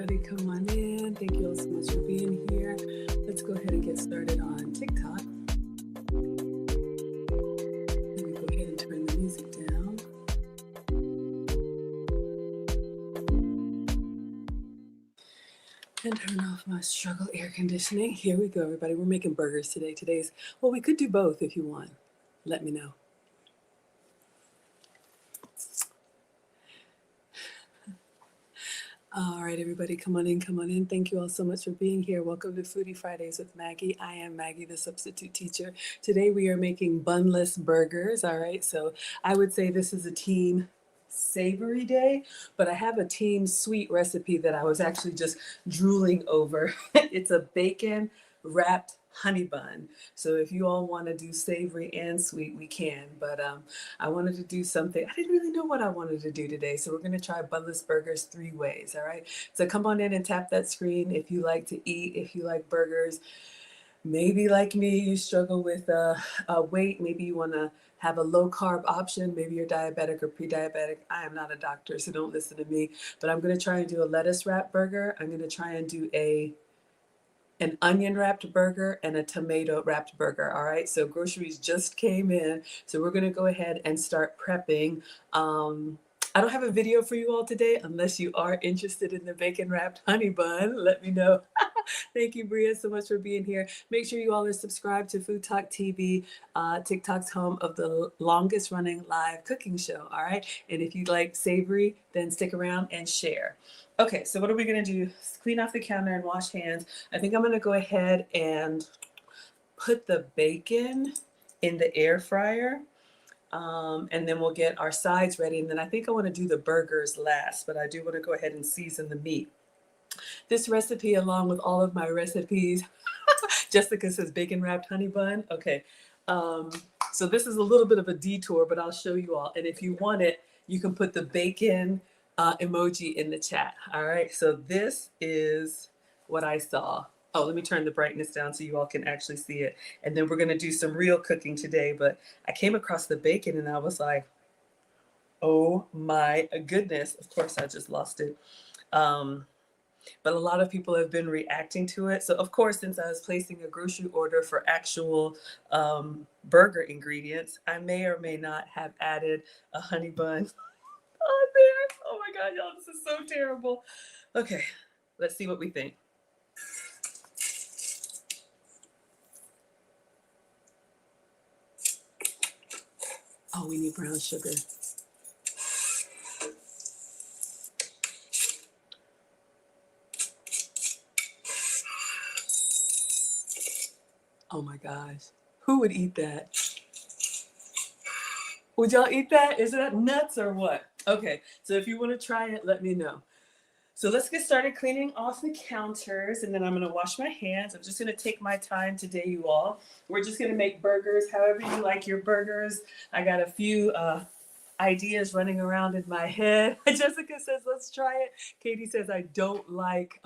everybody, come on in. Thank you all so much for being here. Let's go ahead and get started on TikTok. Let me go ahead and turn the music down. And turn off my struggle air conditioning. Here we go, everybody. We're making burgers today. Well, we could do both if you want. Let me know. All right, everybody, come on in, come on in. Thank you all so much for being here. Welcome to Foodie Fridays with Maggie. I am Maggie, the substitute teacher. Today we are making bunless burgers, all right? So I would say this is a team savory day, but I have a team sweet recipe that I was actually just drooling over. It's a bacon wrapped honey bun. So if you all want to do savory and sweet, we can, but I wanted to do something. I didn't really know what I wanted to do today, so we're going to try bunless burgers 3 ways. All right, so come on in and tap that screen if you like to eat, if you like burgers. Maybe like me, you struggle with weight. Maybe you want to have a low carb option. Maybe you're diabetic or pre-diabetic. I am not a doctor, so don't listen to me, but I'm going to try and do a lettuce wrap burger. I'm going to try and do an onion wrapped burger and a tomato wrapped burger. All right, so groceries just came in, so we're going to go ahead and start prepping. I don't have a video for you all today unless you are interested in the bacon wrapped honey bun. Let me know. Thank you, Bria, so much for being here. Make sure you all are subscribed to Food Talk TV, TikTok's home of the longest running live cooking show. All right, and if you like savory, then stick around and share. Okay, so what are we going to do? Clean off the counter and wash hands. I think I'm going to go ahead and put the bacon in the air fryer. And then we'll get our sides ready. And then I think I want to do the burgers last, but I do want to go ahead and season the meat. This recipe, along with all of my recipes, Jessica says bacon wrapped honey bun. Okay. So this is a little bit of a detour, but I'll show you all. And if you want it, you can put the bacon emoji in the chat. All right. So this is what I saw. Oh, let me turn the brightness down so you all can actually see it. And then we're going to do some real cooking today. But I came across the bacon and I was like, oh my goodness. Of course, I just lost it. But a lot of people have been reacting to it. So, of course, since I was placing a grocery order for actual burger ingredients, I may or may not have added a honey bun on there. Oh my God, y'all, this is so terrible. Okay, let's see what we think. Oh, we need brown sugar. Oh my gosh. Who would eat that? Would y'all eat that? Is that nuts or what? Okay, so if you want to try it, let me know. So let's get started cleaning off the counters, and then I'm going to wash my hands. I'm just going to take my time today, you all. We're just going to make burgers however you like your burgers. I got a few ideas running around in my head. Jessica says, let's try it. Katie says, I don't like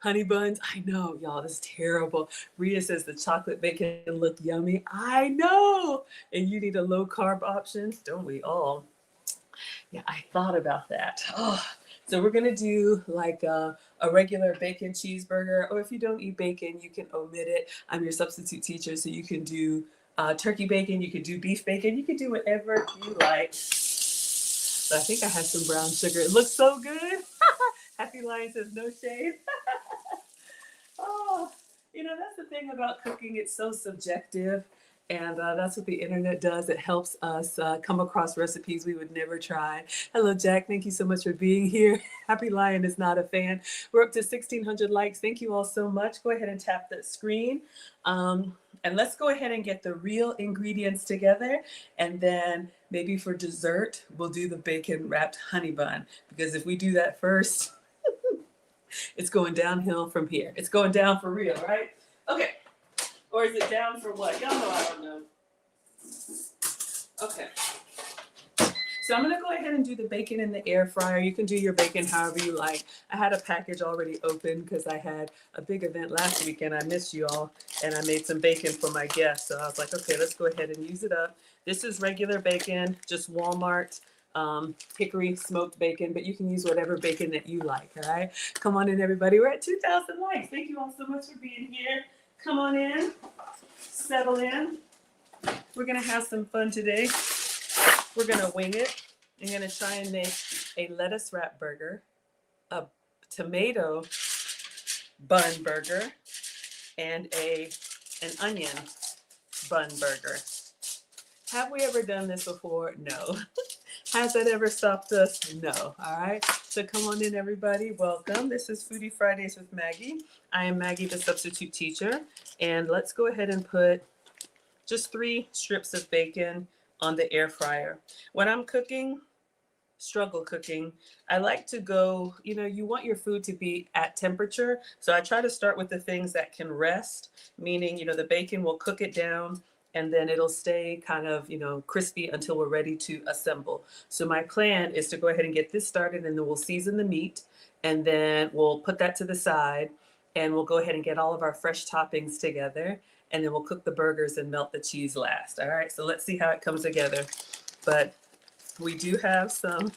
honey buns. I know, y'all, this is terrible. Rhea says the chocolate bacon look yummy. I know. And you need a low carb option. Don't we all? Yeah, I thought about that. Oh. So we're gonna do like a regular bacon cheeseburger, or if you don't eat bacon, you can omit it. I'm your substitute teacher, so you can do turkey bacon, you can do beef bacon, you can do whatever you like. But I think I have some brown sugar. It looks so good. Happy Lion says no shade. Oh, you know, that's the thing about cooking. It's so subjective. And that's what the internet does. It helps us come across recipes we would never try. Hello, Jack. Thank you so much for being here. Happy Lion is not a fan. We're up to 1,600 likes. Thank you all so much. Go ahead and tap that screen. And let's go ahead and get the real ingredients together. And then maybe for dessert, we'll do the bacon wrapped honey bun. Because if we do that first, it's going downhill from here. It's going down for real, right? Okay. Or is it down for what? Y'all know I don't know. Okay. So I'm going to go ahead and do the bacon in the air fryer. You can do your bacon however you like. I had a package already open because I had a big event last weekend. I missed you all, and I made some bacon for my guests. So I was like, okay, let's go ahead and use it up. This is regular bacon, just Walmart hickory smoked bacon, but you can use whatever bacon that you like, all right? Come on in, everybody. We're at 2,000 likes. Thank you all so much for being here. Come on in, settle in. We're gonna have some fun today. We're gonna wing it. I'm gonna try and make a lettuce wrap burger, a tomato bun burger, and an onion bun burger. Have we ever done this before? No. Has that ever stopped us? No. All right. So come on in, everybody. Welcome. This is Foodie Fridays with Maggie. I am Maggie, the substitute teacher. And let's go ahead and put just 3 strips of bacon on the air fryer. When I'm cooking, struggle cooking, I like to go, you want your food to be at temperature. So I try to start with the things that can rest, meaning, the bacon will cook it down and then it'll stay kind of, crispy until we're ready to assemble. So my plan is to go ahead and get this started, and then we'll season the meat, and then we'll put that to the side, and we'll go ahead and get all of our fresh toppings together, and then we'll cook the burgers and melt the cheese last. All right, so let's see how it comes together. But we do have some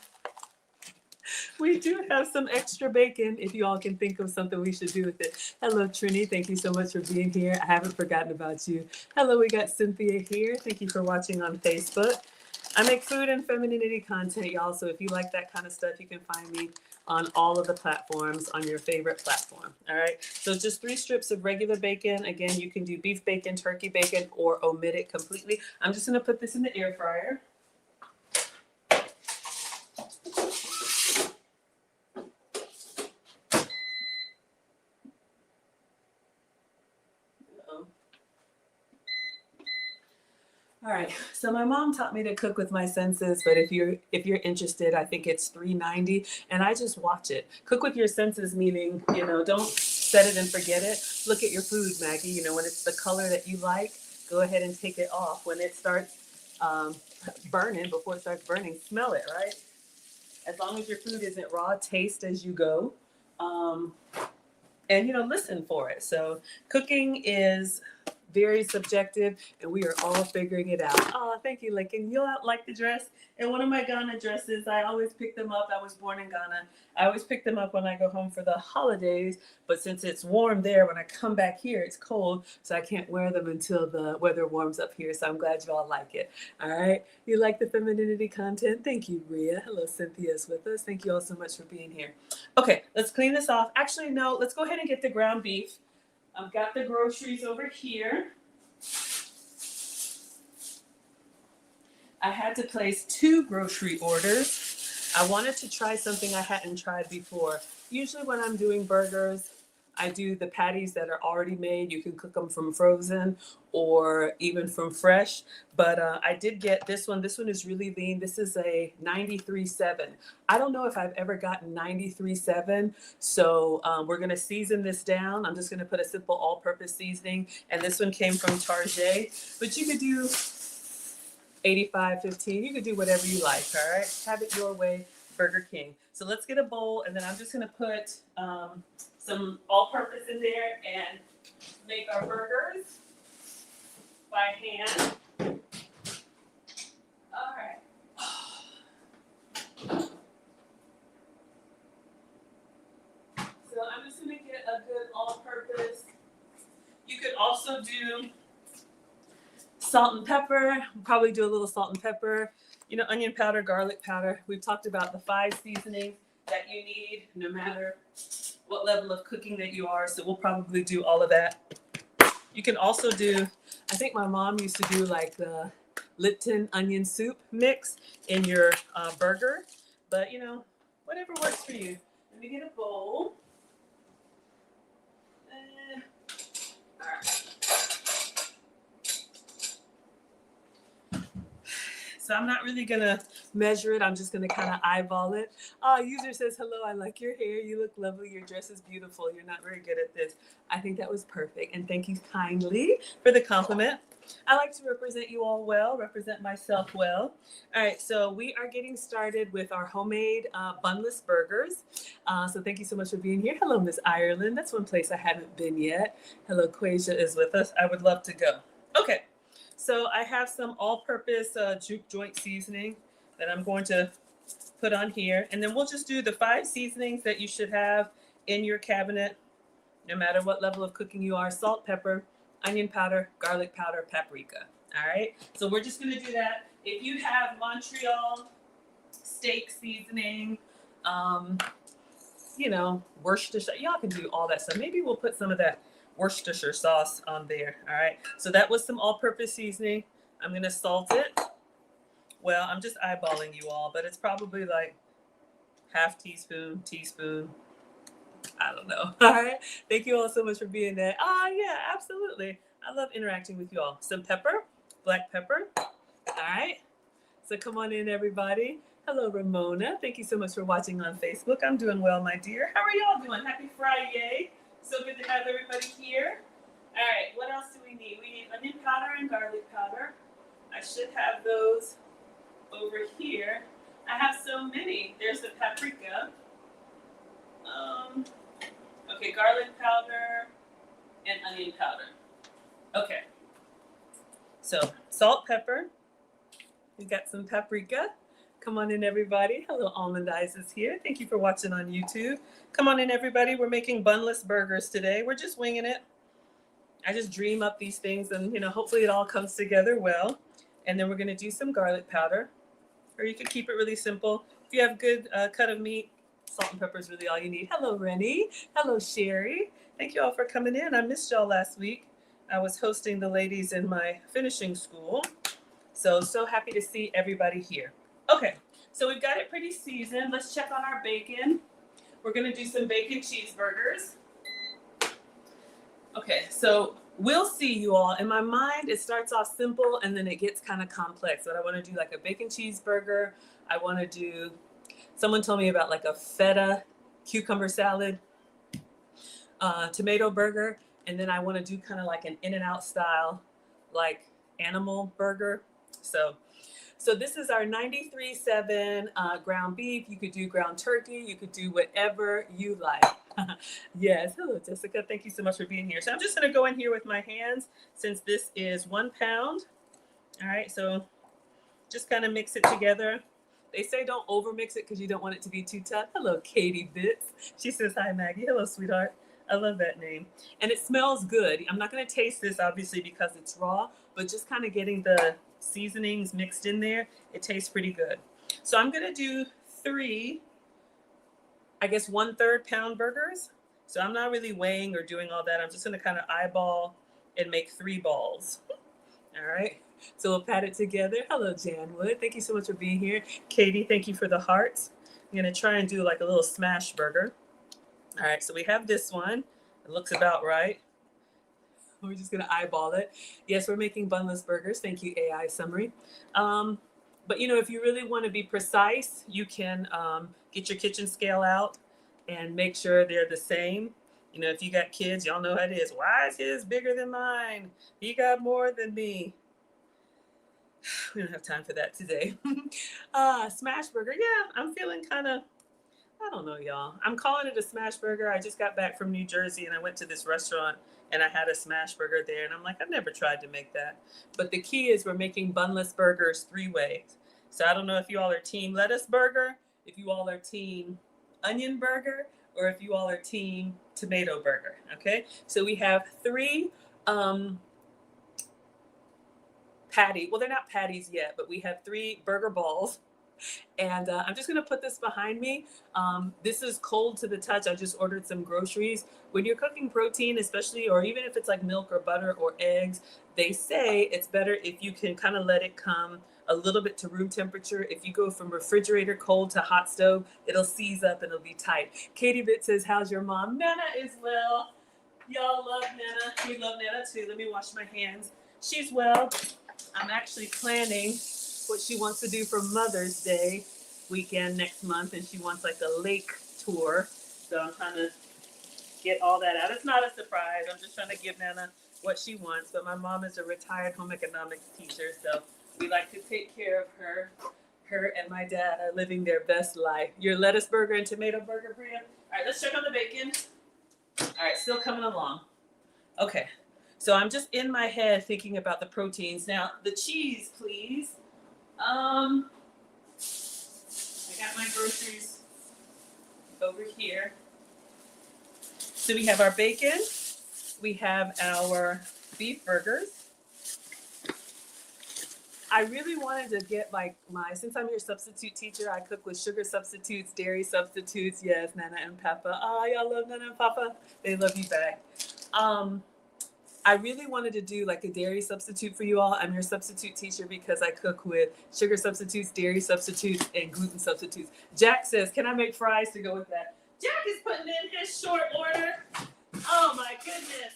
extra bacon, if you all can think of something we should do with it. Hello, Trini. Thank you so much for being here. I haven't forgotten about you. Hello, we got Cynthia here. Thank you for watching on Facebook. I make food and femininity content, y'all. So if you like that kind of stuff, you can find me on all of the platforms on your favorite platform. All right. So just 3 strips of regular bacon. Again, you can do beef bacon, turkey bacon, or omit it completely. I'm just going to put this in the air fryer. All right, so my mom taught me to cook with my senses, but if you're interested, I think it's $3.90, and I just watch it. Cook with your senses, meaning, don't set it and forget it. Look at your food, Maggie. When it's the color that you like, go ahead and take it off. When it starts burning, before it starts burning, smell it, right? As long as your food isn't raw, taste as you go. And, listen for it. So cooking is very subjective, and we are all figuring it out. Oh, thank you, Lincoln. You like the dress? And one of my Ghana dresses, I always pick them up. I was born in Ghana. I always pick them up when I go home for the holidays. But since it's warm there, when I come back here, it's cold. So I can't wear them until the weather warms up here. So I'm glad you all like it. All right. You like the femininity content? Thank you, Rhea. Hello, Cynthia's with us. Thank you all so much for being here. Okay, let's clean this off. Actually, no, let's go ahead and get the ground beef. I've got the groceries over here. I had to place 2 grocery orders. I wanted to try something I hadn't tried before. Usually when I'm doing burgers, I do the patties that are already made. You can cook them from frozen or even from fresh. But I did get this one. This one is really lean. This is a 93.7. I don't know if I've ever gotten 93.7. So we're going to season this down. I'm just going to put a simple all-purpose seasoning. And this one came from Target. But you could do 85.15. You could do whatever you like, all right? Have it your way, Burger King. So let's get a bowl, and then I'm just going to put some all-purpose in there and make our burgers by hand. All right. So I'm just going to get a good all-purpose. You could also do salt and pepper, probably do a little salt and pepper, onion powder, garlic powder. We've talked about the 5 seasonings that you need no matter what level of cooking that you are. So we'll probably do all of that. You can also do, I think my mom used to do like the Lipton onion soup mix in your burger, but whatever works for you. Let me get a bowl. All right. So I'm not really going to measure it. I'm just going to kind of eyeball it. User says, hello, I like your hair. You look lovely. Your dress is beautiful. You're not very good at this. I think that was perfect. And thank you kindly for the compliment. I like to represent you all well, represent myself well. All right, so we are getting started with our homemade bunless burgers. So thank you so much for being here. Hello, Miss Ireland. That's one place I haven't been yet. Hello, Quasia is with us. I would love to go. Okay. So I have some all-purpose juke joint seasoning that I'm going to put on here. And then we'll just do the 5 seasonings that you should have in your cabinet, no matter what level of cooking you are: salt, pepper, onion powder, garlic powder, paprika. All right. So we're just going to do that. If you have Montreal steak seasoning, you know, Worcestershire, y'all can do all that stuff. Maybe we'll put some of that Worcestershire sauce on there. All right. So that was some all-purpose seasoning. I'm going to salt it. Well, I'm just eyeballing you all, but it's probably like half teaspoon, teaspoon. I don't know. All right. Thank you all so much for being there. Yeah, absolutely. I love interacting with you all. Some pepper, black pepper. All right. So come on in, everybody. Hello, Ramona. Thank you so much for watching on Facebook. I'm doing well, my dear. How are y'all doing? Happy Friday. So good to have everybody here. All right. What else do we need? We need onion powder and garlic powder. I should have those over here. I have so many. There's the paprika. Okay, garlic powder and onion powder. Okay. So salt, pepper. We got some paprika. Come on in, everybody. Hello, Almond Eyes is here. Thank you for watching on YouTube. Come on in, everybody. We're making bunless burgers today. We're just winging it. I just dream up these things, and you know, hopefully it all comes together well. And then we're going to do some garlic powder, or you could keep it really simple. If you have good cut of meat, salt and pepper is really all you need. Hello, Rennie. Hello, Sherry. Thank you all for coming in. I missed y'all last week. I was hosting the ladies in my finishing school. So happy to see everybody here. Okay, so we've got it pretty seasoned. Let's check on our bacon. We're going to do some bacon cheeseburgers. Okay, so we'll see, you all. In my mind, it starts off simple and then it gets kind of complex. But I want to do like a bacon cheeseburger. I want to do, someone told me about like a feta cucumber salad, tomato burger. And then I want to do kind of like an In-N-Out style, like animal burger. So this is our 93.7 ground beef. You could do ground turkey. You could do whatever you like. Yes. Hello, Jessica. Thank you so much for being here. So I'm just going to go in here with my hands since this is 1 pound. All right. So just kind of mix it together. They say don't over mix it because you don't want it to be too tough. Hello, Katie Bits. She says, hi, Maggie. Hello, sweetheart. I love that name. And it smells good. I'm not going to taste this, obviously, because it's raw, but just kind of getting the seasonings mixed in there, it tastes pretty good. So I'm going to do 3, I guess 1/3 pound burgers. So I'm not really weighing or doing all that. I'm just going to kind of eyeball and make 3 balls. All right. So we'll pat it together. Hello, Jan Wood. Thank you so much for being here. Katie, thank you for the hearts. I'm going to try and do like a little smash burger. All right. So we have this one. It looks about right. We're just going to eyeball it. Yes, we're making bunless burgers. Thank you, AI Summary. But, you know, if you really want to be precise, you can get your kitchen scale out and make sure they're the same. You know, if you got kids, y'all know how it is. Why is his bigger than mine? He got more than me. We don't have time for that today. Smash burger. Yeah, I'm feeling kind of, I don't know, y'all. I'm calling it a smash burger. I just got back from New Jersey and I went to this restaurant and I had a smash burger there. And I'm like, I've never tried to make that. But the key is we're making bunless burgers 3 ways. So I don't know if you all are team lettuce burger, if you all are team onion burger, or if you all are team tomato burger. Okay. So we have 3 patty. Well, they're not patties yet, but we have 3 burger balls. And I'm just going to put this behind me. This is cold to the touch. I just ordered some groceries. When you're cooking protein, especially, or even if it's like milk or butter or eggs, they say it's better if you can kind of let it come a little bit to room temperature. If you go from refrigerator cold to hot stove, it'll seize up and it'll be tight. Katie Bit says, how's your mom? Nana is well. Y'all love Nana. We love Nana too. Let me wash my hands. She's well. I'm actually planning what she wants to do for Mother's Day weekend next month, and she wants like a lake tour. So I'm trying to get all that out. It's not a surprise. I'm just trying to give Nana what she wants. But my mom is a retired home economics teacher, so we like to take care of her. Her and my dad are living their best life. Your lettuce burger and tomato burger, Bria? All right, let's check on the bacon. All right, still coming along. Okay, so I'm just in my head thinking about the proteins. Now, the cheese, please. I got my groceries over here. So we have our bacon. We have our beef burgers. I really wanted to get like since I'm your substitute teacher, I cook with sugar substitutes, dairy substitutes. Yes, Nana and Papa. Oh, y'all love Nana and Papa. They love you back. I really wanted to do like a dairy substitute for you all. I'm your substitute teacher because I cook with sugar substitutes, dairy substitutes, and gluten substitutes. Jack says, can I make fries to go with that? Jack is putting in his short order. Oh my goodness.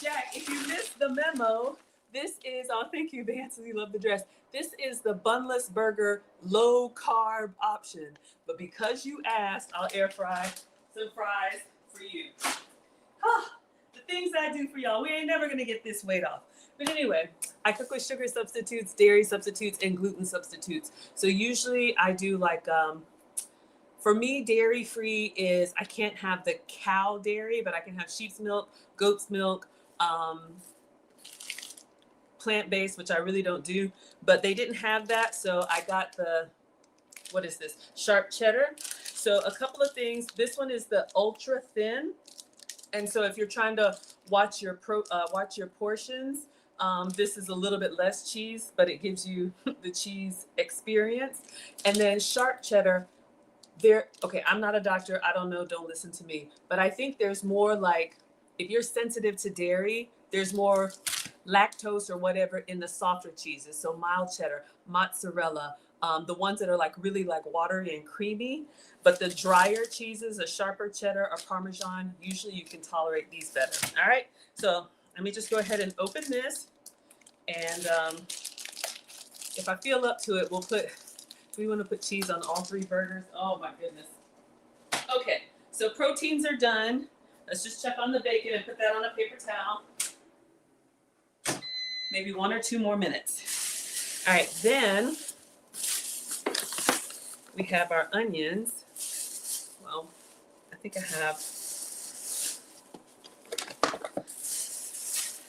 Jack, if you missed the memo, this is, oh, thank you, Vance. You love the dress. This is the Bunless burger low carb option. But because you asked, I'll air fry some fries for you. The things I do for y'all, we ain't never gonna get this weight off. But anyway, I cook with sugar substitutes, dairy substitutes, and gluten substitutes. So usually I do like, for me, dairy free is, I can't have the cow dairy, but I can have sheep's milk, goat's milk, plant-based, which I really don't do, but they didn't have that. So I got the, what is this? Sharp cheddar. So a couple of things. This one is the ultra thin. And so if you're trying to watch your portions, this is a little bit less cheese, but it gives you the cheese experience. And then sharp cheddar, okay, I'm not a doctor. I don't know. Don't listen to me. But I think there's more like, if you're sensitive to dairy, there's more lactose or whatever in the softer cheeses. So mild cheddar, mozzarella, the ones that are like really like watery and creamy. But the drier cheeses, a sharper cheddar or Parmesan, usually you can tolerate these better. All right. So let me just go ahead and open this. And if I feel up to it, do we want to put cheese on all three burgers? Oh my goodness. Okay. So proteins are done. Let's just check on the bacon and put that on a paper towel. Maybe 1 or 2 more minutes. All right, then we have our onions. Well, I think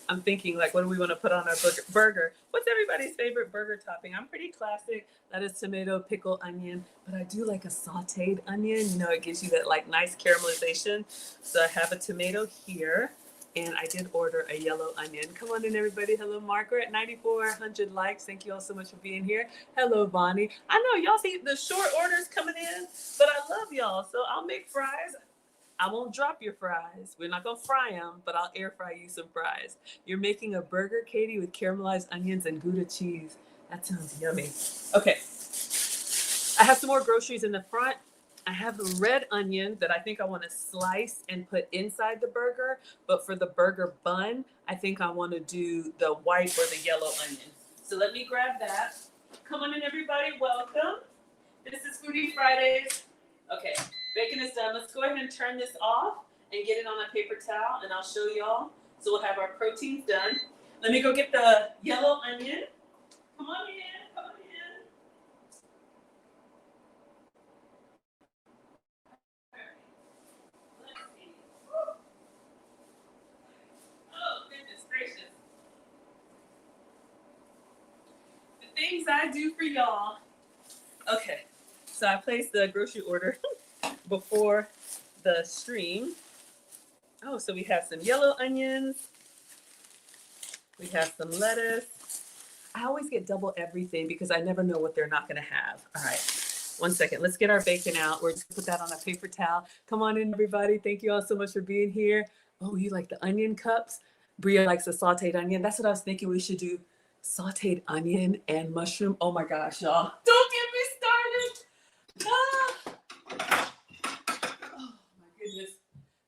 I'm thinking like, what do we want to put on our burger? What's everybody's favorite burger topping? I'm pretty classic. Lettuce, tomato, pickle, onion, but I do like a sauteed onion. You know, it gives you that like nice caramelization. So I have a tomato here, and I did order a yellow onion. Come on in, everybody. Hello, Margaret. 9,400 likes. Thank you all so much for being here. Hello, Bonnie. I know y'all see the short orders coming in, but I love y'all. So I'll make fries. I won't drop your fries. We're not going to fry them, but I'll air fry you some fries. You're making a burger, Katie, with caramelized onions and Gouda cheese. That sounds yummy. Okay. I have some more groceries in the front. I have a red onion that I think I want to slice and put inside the burger. But for the burger bun, I think I want to do the white or the yellow onion. So let me grab that. Come on in, everybody. Welcome. This is Foodie Fridays. Okay. Bacon is done. Let's go ahead and turn this off and get it on a paper towel, and I'll show y'all. So we'll have our proteins done. Let me go get the yellow onion. Come on in. Come on in. Let's see. Oh, goodness gracious. The things I do for y'all. Okay. So I placed the grocery order before the stream. Oh, so we have some yellow onions. We have some lettuce. I always get double everything because I never know what they're not going to have. All right. 1 second. Let's get our bacon out. We're just going to put that on a paper towel. Come on in, everybody. Thank you all so much for being here. Oh, you like the onion cups? Bria likes a sauteed onion. That's what I was thinking we should do. Sauteed onion and mushroom. Oh my gosh, y'all. Don't get me started. Ah. Oh my goodness.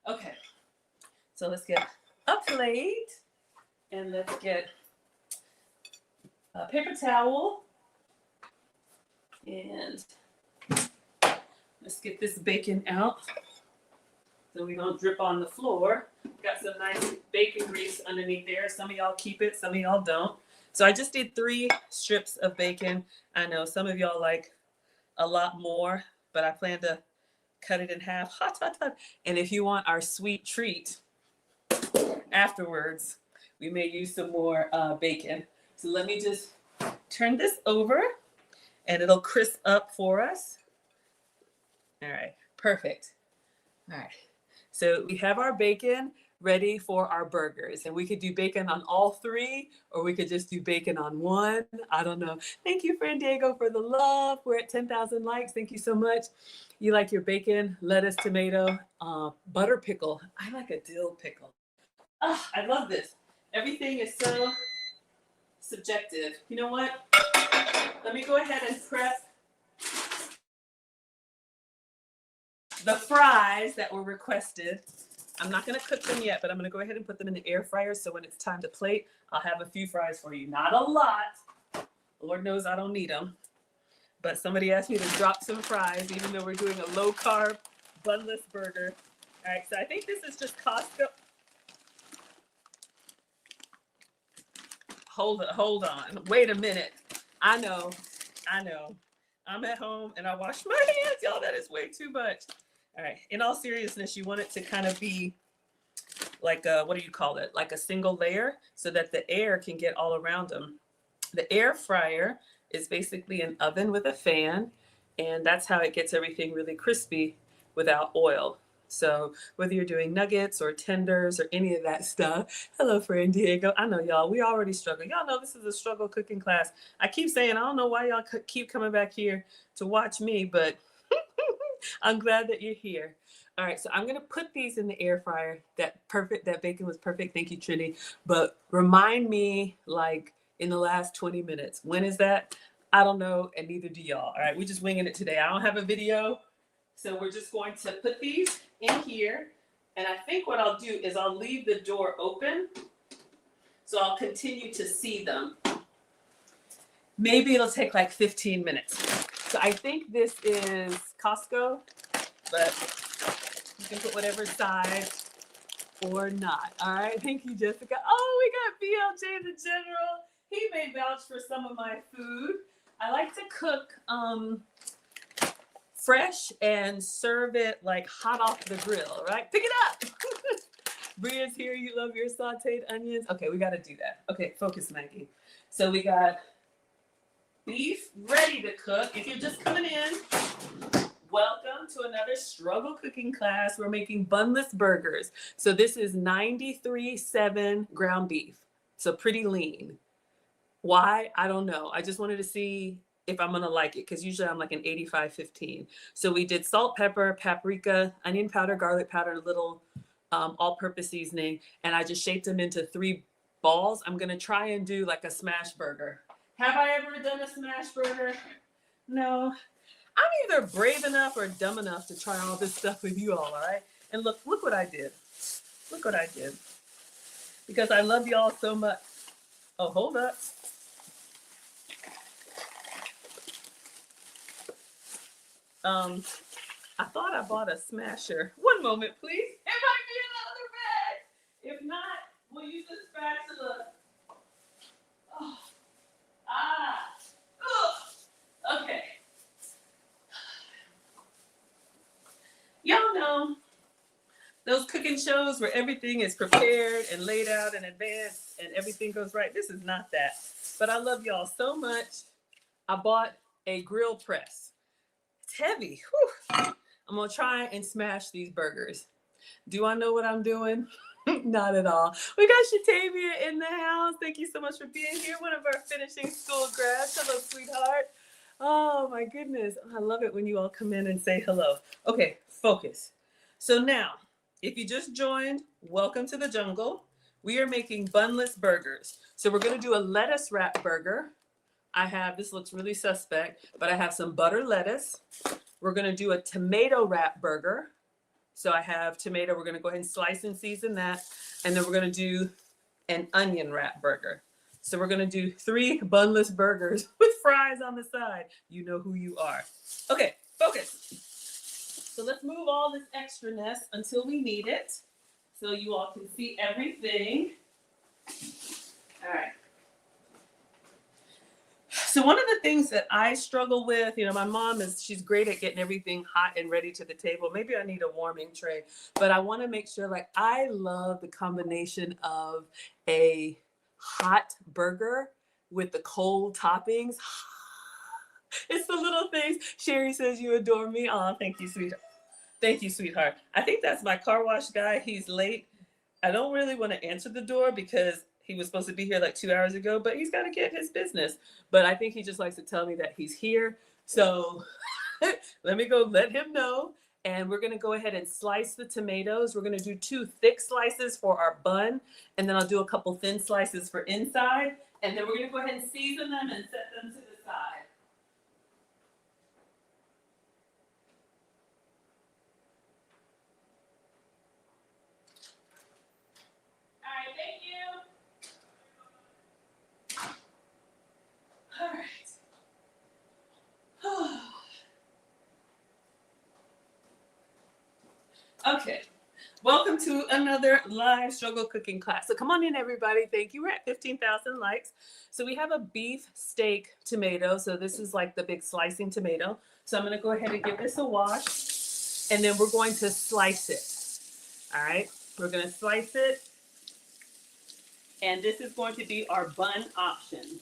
Okay. So let's get a plate and let's get a paper towel and let's get this bacon out so we don't drip on the floor. Got some nice bacon grease underneath there. Some of y'all keep it, some of y'all don't. So I just did 3 strips of bacon. I know some of y'all like a lot more, but I plan to cut it in half. Hot, hot, hot. And if you want our sweet treat afterwards, we may use some more bacon. So let me just turn this over and it'll crisp up for us. All right, perfect. All right, so we have our bacon ready for our burgers, and we could do bacon on all three, or we could just do bacon on one. I don't know. Thank you, friend Diego, for the love. We're at 10,000 likes. Thank you so much. You like your bacon, lettuce, tomato, butter pickle. I like a dill pickle. Oh, I love this. Everything is so subjective. You know what? Let me go ahead and prep the fries that were requested. I'm not going to cook them yet, but I'm going to go ahead and put them in the air fryer. So when it's time to plate, I'll have a few fries for you. Not a lot. Lord knows I don't need them. But somebody asked me to drop some fries, even though we're doing a low carb, bunless burger. All right, so I think this is just Costco. Hold on. Wait a minute. I know. I'm at home and I wash my hands. Y'all, that is way too much. All right. In all seriousness, you want it to kind of be like a, what do you call it? Like a single layer so that the air can get all around them. The air fryer is basically an oven with a fan, and that's how it gets everything really crispy without oil. So whether you're doing nuggets or tenders or any of that stuff. Hello, friend Diego. I know y'all, we already struggle. Y'all know this is a struggle cooking class. I keep saying, I don't know why y'all keep coming back here to watch me, but I'm glad that you're here. All right, so I'm gonna put these in the air fryer. That bacon was perfect. Thank you, Trini. But remind me like in the last 20 minutes. When is that? I don't know, and neither do y'all. All right, we're just winging it today. I don't have a video, so we're just going to put these in here. And I think what I'll do is I'll leave the door open, so I'll continue to see them. Maybe it'll take like 15 minutes. So I think this is Costco, but you can put whatever size or not. All right, thank you, Jessica. Oh, we got BLJ the General. He may vouch for some of my food. I like to cook fresh and serve it like hot off the grill, right? Pick it up. Bria's here. You love your sauteed onions. Okay, we got to do that. Okay, focus, Maggie. So we got beef ready to cook. If you're just coming in, welcome to another struggle cooking class. We're making bunless burgers. So this is 93.7 ground beef. So pretty lean. Why? I don't know. I just wanted to see if I'm going to like it, because usually I'm like an 85-15. So we did salt, pepper, paprika, onion powder, garlic powder, a little all-purpose seasoning, and I just shaped them into 3 balls. I'm going to try and do like a smash burger. Have I ever done a smash burger? No. I'm either brave enough or dumb enough to try all this stuff with you all right? And look what I did. Look what I did. Because I love y'all so much. Oh, hold up. I thought I bought a smasher. One moment, please. It might be another bag. If not, we'll use the spatula. Oh. Okay. Y'all know those cooking shows where everything is prepared and laid out in advance and everything goes right. This is not that. But I love y'all so much. I bought a grill press. It's heavy. Whew. I'm going to try and smash these burgers. Do I know what I'm doing? Not at all. We got Shatavia in the house. Thank you so much for being here. One of our finishing school grads. Hello, sweetheart. Oh, my goodness. I love it when you all come in and say hello. Okay, focus. So now, if you just joined, welcome to the jungle. We are making bunless burgers. So we're going to do a lettuce wrap burger. I have, this looks really suspect, but I have some butter lettuce. We're going to do a tomato wrap burger. So I have tomato. We're going to go ahead and slice and season that. And then we're going to do an onion wrap burger. So we're going to do 3 bunless burgers with fries on the side. You know who you are. Okay, focus. So let's move all this extraness until we need it, so you all can see everything. All right. So one of the things that I struggle with, you know, my mom she's great at getting everything hot and ready to the table. Maybe I need a warming tray, but I want to make sure, like, I love the combination of a hot burger with the cold toppings. It's the little things. Sherry says you adore me. Oh, thank you, sweetheart. Thank you, sweetheart. I think that's my car wash guy. He's late. I don't really want to answer the door because he was supposed to be here like 2 hours ago, but he's got to get his business. But I think he just likes to tell me that he's here. So let me go let him know. And we're going to go ahead and slice the tomatoes. We're going to do 2 thick slices for our bun. And then I'll do a couple thin slices for inside. And then we're going to go ahead and season them and set them to the side. All right, thank you. All right. Okay. Welcome to another live struggle cooking class. So come on in, everybody. Thank you. We're at 15,000 likes. So we have a beef steak tomato. So this is like the big slicing tomato. So I'm going to go ahead and give this a wash. And then we're going to slice it. All right. We're going to slice it. And this is going to be our bun option.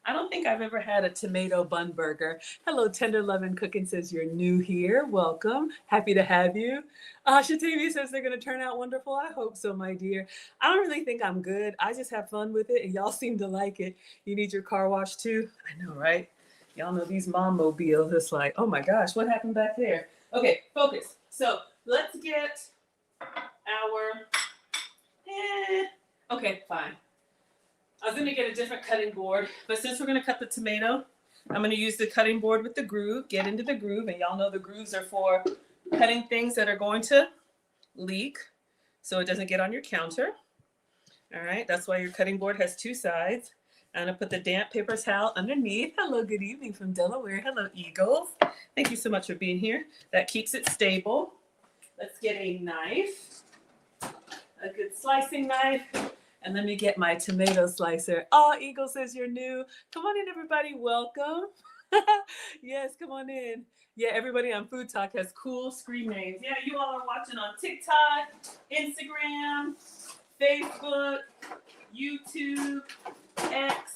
I don't think I've ever had a tomato bun burger. Hello, Tender Lovin' Cooking says you're new here. Welcome. Happy to have you. Shtv says they're going to turn out wonderful. I hope so, my dear. I don't really think I'm good. I just have fun with it, and y'all seem to like it. You need your car washed too? I know, right? Y'all know these mom mobiles. It's like, oh my gosh, what happened back there? Okay, focus. So let's get our... Okay, fine. I was going to get a different cutting board, but since we're going to cut the tomato, I'm going to use the cutting board with the groove, get into the groove, and y'all know the grooves are for cutting things that are going to leak so it doesn't get on your counter. All right, that's why your cutting board has 2 sides. I'm going to put the damp paper towel underneath. Hello, good evening from Delaware. Hello, Eagles. Thank you so much for being here. That keeps it stable. Let's get a knife, a good slicing knife. And let me get my tomato slicer. Oh, Eagle says you're new. Come on in, everybody. Welcome. Yes, come on in. Yeah, everybody on Food Talk has cool screen names. Yeah, you all are watching on TikTok, Instagram, Facebook, YouTube, X.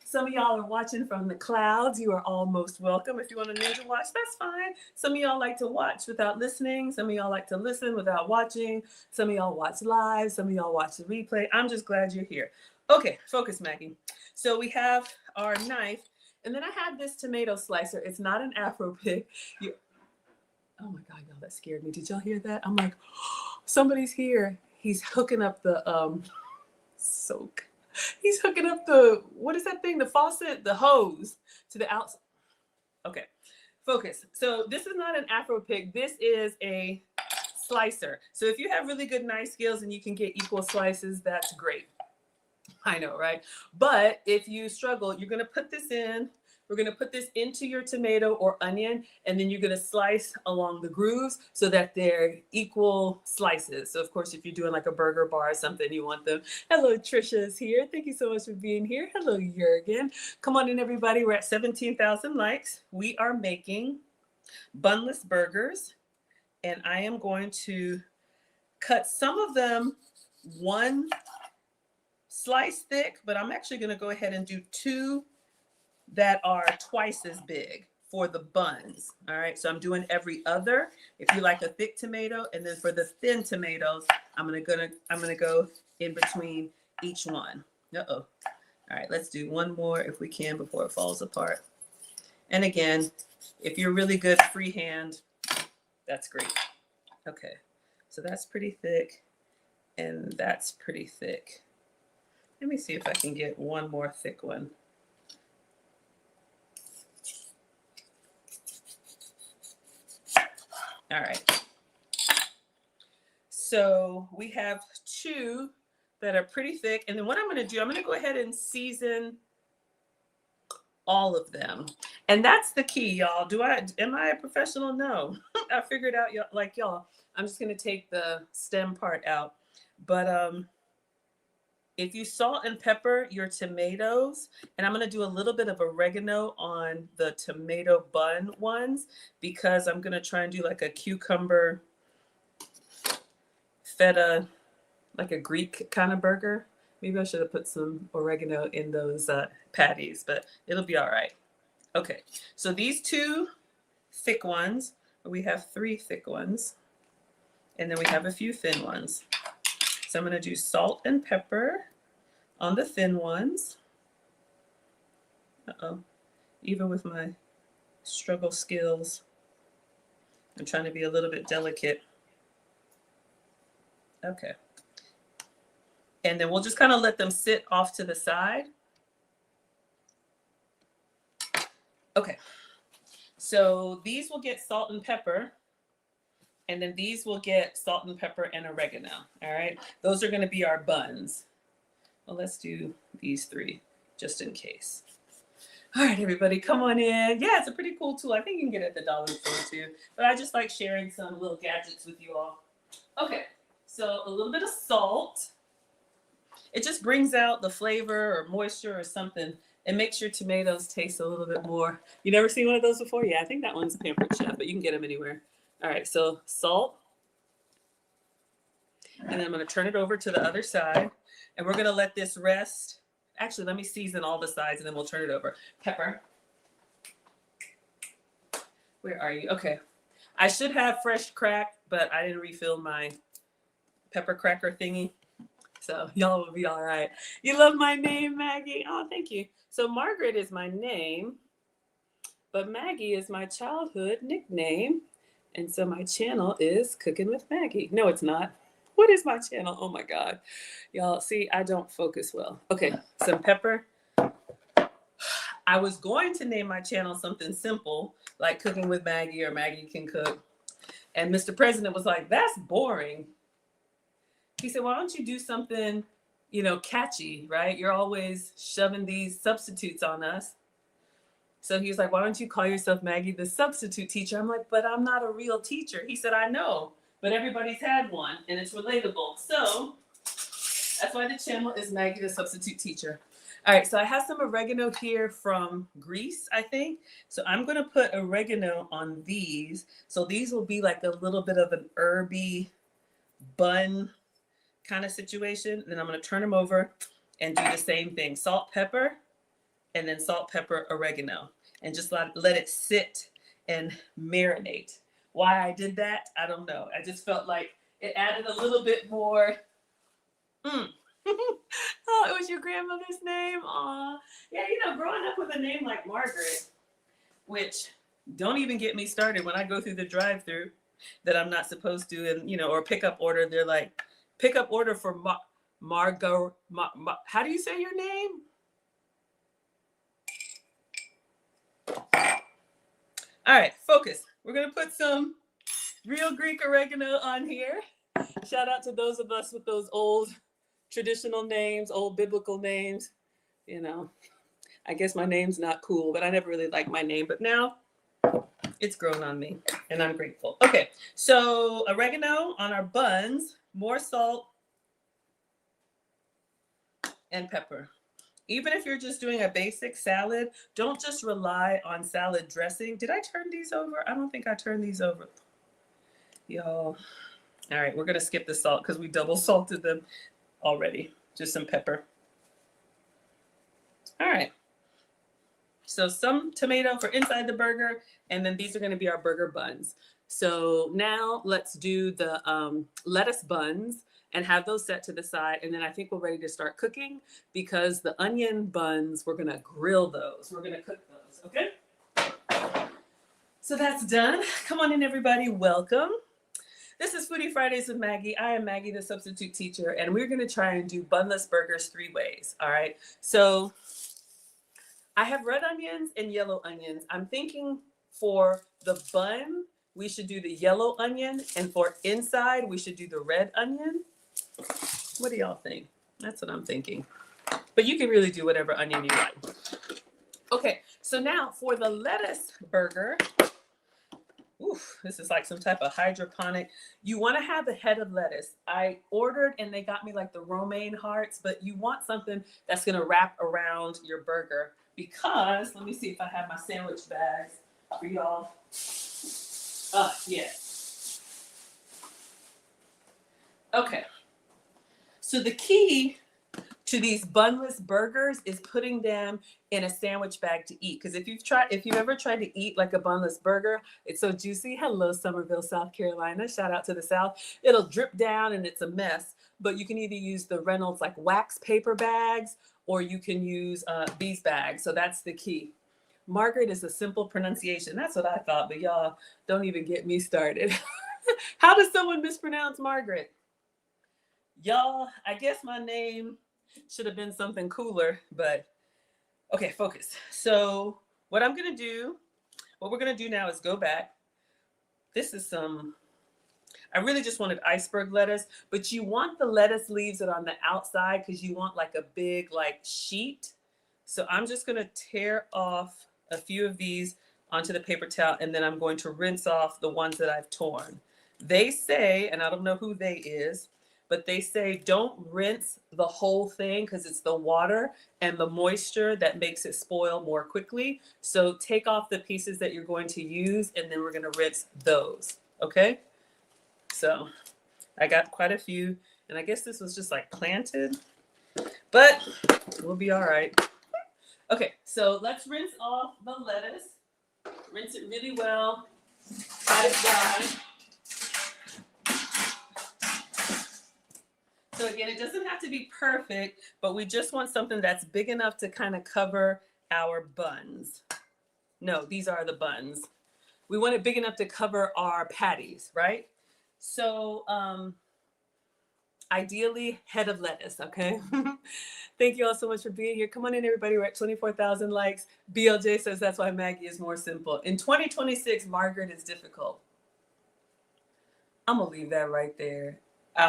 Some of y'all are watching from the clouds. You are all most welcome. If you want to ninja watch, that's fine. Some of y'all like to watch without listening. Some of y'all like to listen without watching. Some of y'all watch live. Some of y'all watch the replay. I'm just glad you're here. Okay, focus, Maggie. So we have our knife. And then I have this tomato slicer. It's not an Afro pick. Oh my God, y'all, that scared me. Did y'all hear that? I'm like, oh, somebody's here. He's hooking up the soak. He's hooking up the, what is that thing? The faucet, the hose to the outside. Okay, focus. So this is not an Afro pick. This is a slicer. So if you have really good knife skills and you can get equal slices, that's great. I know, right? But if you struggle, you're going to put this in. We're going to put this into your tomato or onion, and then you're going to slice along the grooves so that they're equal slices. So, of course, if you're doing like a burger bar or something, you want them. Hello, Trisha's here. Thank you so much for being here. Hello, Jurgen. Come on in, everybody. We're at 17,000 likes. We are making bunless burgers, and I am going to cut some of them 1 slice thick, but I'm actually going to go ahead and do 2 that are twice as big for the buns. All right, so I'm doing every other. If you like a thick tomato, and then for the thin tomatoes, I'm gonna go in between each one. All right, let's do 1 more if we can before it falls apart. And again, if you're really good freehand, that's great. Okay, so that's pretty thick, and that's pretty thick. Let me see if I can get 1 more thick one. All right. So we have 2 that are pretty thick. And then what I'm going to do, I'm going to go ahead and season all of them. And that's the key, y'all. Am I a professional? No. I figured out, like y'all, I'm just going to take the stem part out. But if you salt and pepper your tomatoes, and I'm going to do a little bit of oregano on the tomato bun ones, because I'm going to try and do like a cucumber feta, like a Greek kind of burger. Maybe I should have put some oregano in those patties, but it'll be all right. Okay, so these 2 thick ones, we have 3 thick ones, and then we have a few thin ones. So I'm going to do salt and pepper on the thin ones. Uh-oh, even with my struggle skills, I'm trying to be a little bit delicate. Okay. And then we'll just kind of let them sit off to the side. Okay. So these will get salt and pepper. And then these will get salt and pepper and oregano. All right. Those are going to be our buns. Well, let's do these 3 just in case. All right, everybody, come on in. Yeah, it's a pretty cool tool. I think you can get it at the dollar store too. But I just like sharing some little gadgets with you all. Okay. So a little bit of salt. It just brings out the flavor or moisture or something. It makes your tomatoes taste a little bit more. You never seen one of those before? Yeah, I think that one's Pampered Chef, but you can get them anywhere. All right, so salt. And then I'm going to turn it over to the other side. And we're going to let this rest. Actually, let me season all the sides and then we'll turn it over. Pepper. Where are you? Okay. I should have fresh crack, but I didn't refill my pepper cracker thingy. So y'all will be all right. You love my name, Maggie? Oh, thank you. So Margaret is my name, but Maggie is my childhood nickname. And so my channel is Cooking with Maggie. No, it's not. What is my channel? Oh my God. Y'all, see, I don't focus well. Okay, some pepper. I was going to name my channel something simple, like Cooking with Maggie or Maggie Can Cook. And Mr. President was like, that's boring. He said, why don't you do something, catchy, right? You're always shoving these substitutes on us. So he was like, why don't you call yourself Maggie the Substitute Teacher? I'm like, but I'm not a real teacher. He said, I know, but everybody's had one and it's relatable. So that's why the channel is Maggie the Substitute Teacher. All right, so I have some oregano here from Greece, I think. So I'm going to put oregano on these. So these will be like a little bit of an herby bun kind of situation. And then I'm going to turn them over and do the same thing. Salt, pepper, and then salt, pepper, oregano. And just let it sit and marinate. Why I did that, I don't know. I just felt like it added a little bit more. Oh, it was your grandmother's name? Aw. Yeah, growing up with a name like Margaret, which don't even get me started when I go through the drive-thru that I'm not supposed to, and, or pickup order, they're like, pickup order for Margot. How do you say your name? All right, focus. We're going to put some real Greek oregano on here. Shout out to those of us with those old traditional names, old biblical names. I guess my name's not cool, but I never really liked my name. But now it's grown on me and I'm grateful. Okay, so oregano on our buns, more salt and pepper. Even if you're just doing a basic salad, don't just rely on salad dressing. Did I turn these over? I don't think I turned these over. Y'all. All right, we're going to skip the salt because we double salted them already. Just some pepper. All right. So some tomato for inside the burger, and then these are going to be our burger buns. So now let's do the lettuce buns and have those set to the side. And then I think we're ready to start cooking because the onion buns, we're going to grill those. We're going to cook those, okay? So that's done. Come on in, everybody. Welcome. This is Foodie Fridays with Maggie. I am Maggie, the substitute teacher, and we're going to try and do bunless burgers 3 ways, all right? So I have red onions and yellow onions. I'm thinking for the bun, we should do the yellow onion, and for inside, we should do the red onion. What do y'all think? That's what I'm thinking. But you can really do whatever onion you like. Okay, so now for the lettuce burger, oof, this is like some type of hydroponic. You want to have the head of lettuce. I ordered and they got me like the romaine hearts, but you want something that's going to wrap around your burger because, let me see if I have my sandwich bags for y'all. Yes. Okay. So the key to these bunless burgers is putting them in a sandwich bag to eat. Because if you've ever tried to eat like a bunless burger, it's so juicy. Hello, Summerville, South Carolina. Shout out to the South. It'll drip down and it's a mess. But you can either use the Reynolds like wax paper bags, or you can use these bags. So that's the key. Margaret is a simple pronunciation. That's what I thought, but y'all don't even get me started. How does someone mispronounce Margaret? Y'all, I guess my name should have been something cooler, but okay, focus. So what we're gonna do now is go back. This is I really just wanted iceberg lettuce, but you want the lettuce leaves that are on the outside because you want like a big like sheet. So I'm just gonna tear off a few of these onto the paper towel, and then I'm going to rinse off the ones that I've torn. They say, and I don't know who they is, but they say don't rinse the whole thing because it's the water and the moisture that makes it spoil more quickly. So take off the pieces that you're going to use, and then we're going to rinse those. Okay? So I got quite a few, and I guess this was just like planted, but we'll be all right. Okay, so let's rinse off the lettuce. Rinse it really well. Pat it dry. So again, it doesn't have to be perfect, but we just want something that's big enough to kind of cover our buns. No, these are the buns. We want it big enough to cover our patties, right? So ideally, head of lettuce, okay? Thank you all so much for being here. Come on in, everybody. We're at 24,000 likes. BLJ says that's why Maggie is more simple. In 2026, Margaret is difficult. I'm going to leave that right there. I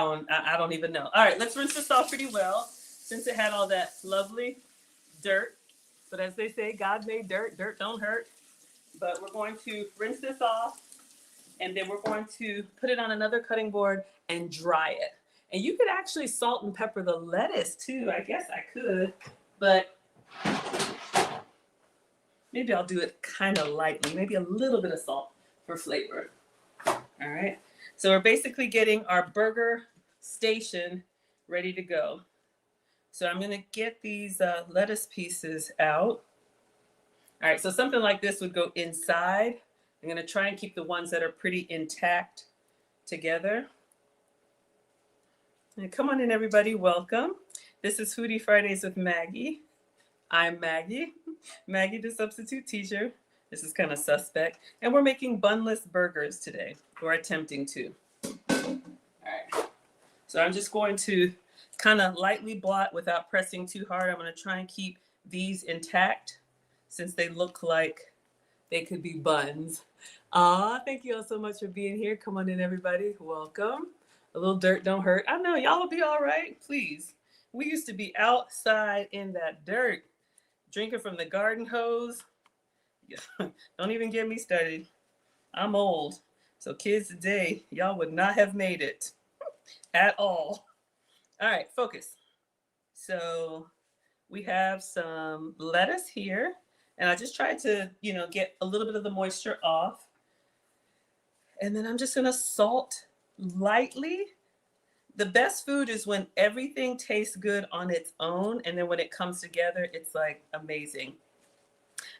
don't even know. All right, let's rinse this off pretty well since it had all that lovely dirt. But as they say, God made dirt. Dirt don't hurt. But we're going to rinse this off, and then we're going to put it on another cutting board and dry it. And you could actually salt and pepper the lettuce too. I guess I could, but maybe I'll do it kind of lightly. Maybe a little bit of salt for flavor. All right. So we're basically getting our burger station ready to go. So I'm going to get these lettuce pieces out. All right. So something like this would go inside. I'm going to try and keep the ones that are pretty intact together. And come on in, everybody. Welcome. This is Foodie Fridays with Maggie. I'm Maggie. Maggie, the substitute teacher. This is kind of suspect. And we're making bunless burgers today. We're attempting to. All right. So I'm just going to kind of lightly blot without pressing too hard. I'm going to try and keep these intact since they look like they could be buns. Thank you all so much for being here. Come on in, everybody. Welcome. A little dirt don't hurt. I know y'all will be all right. Please. We used to be outside in that dirt, drinking from the garden hose. Don't even get me started. I'm old. So kids today, y'all would not have made it at all. All right, focus. So we have some lettuce here. And I just tried to, get a little bit of the moisture off. And then I'm just going to salt lightly. The best food is when everything tastes good on its own. And then when it comes together, it's like amazing.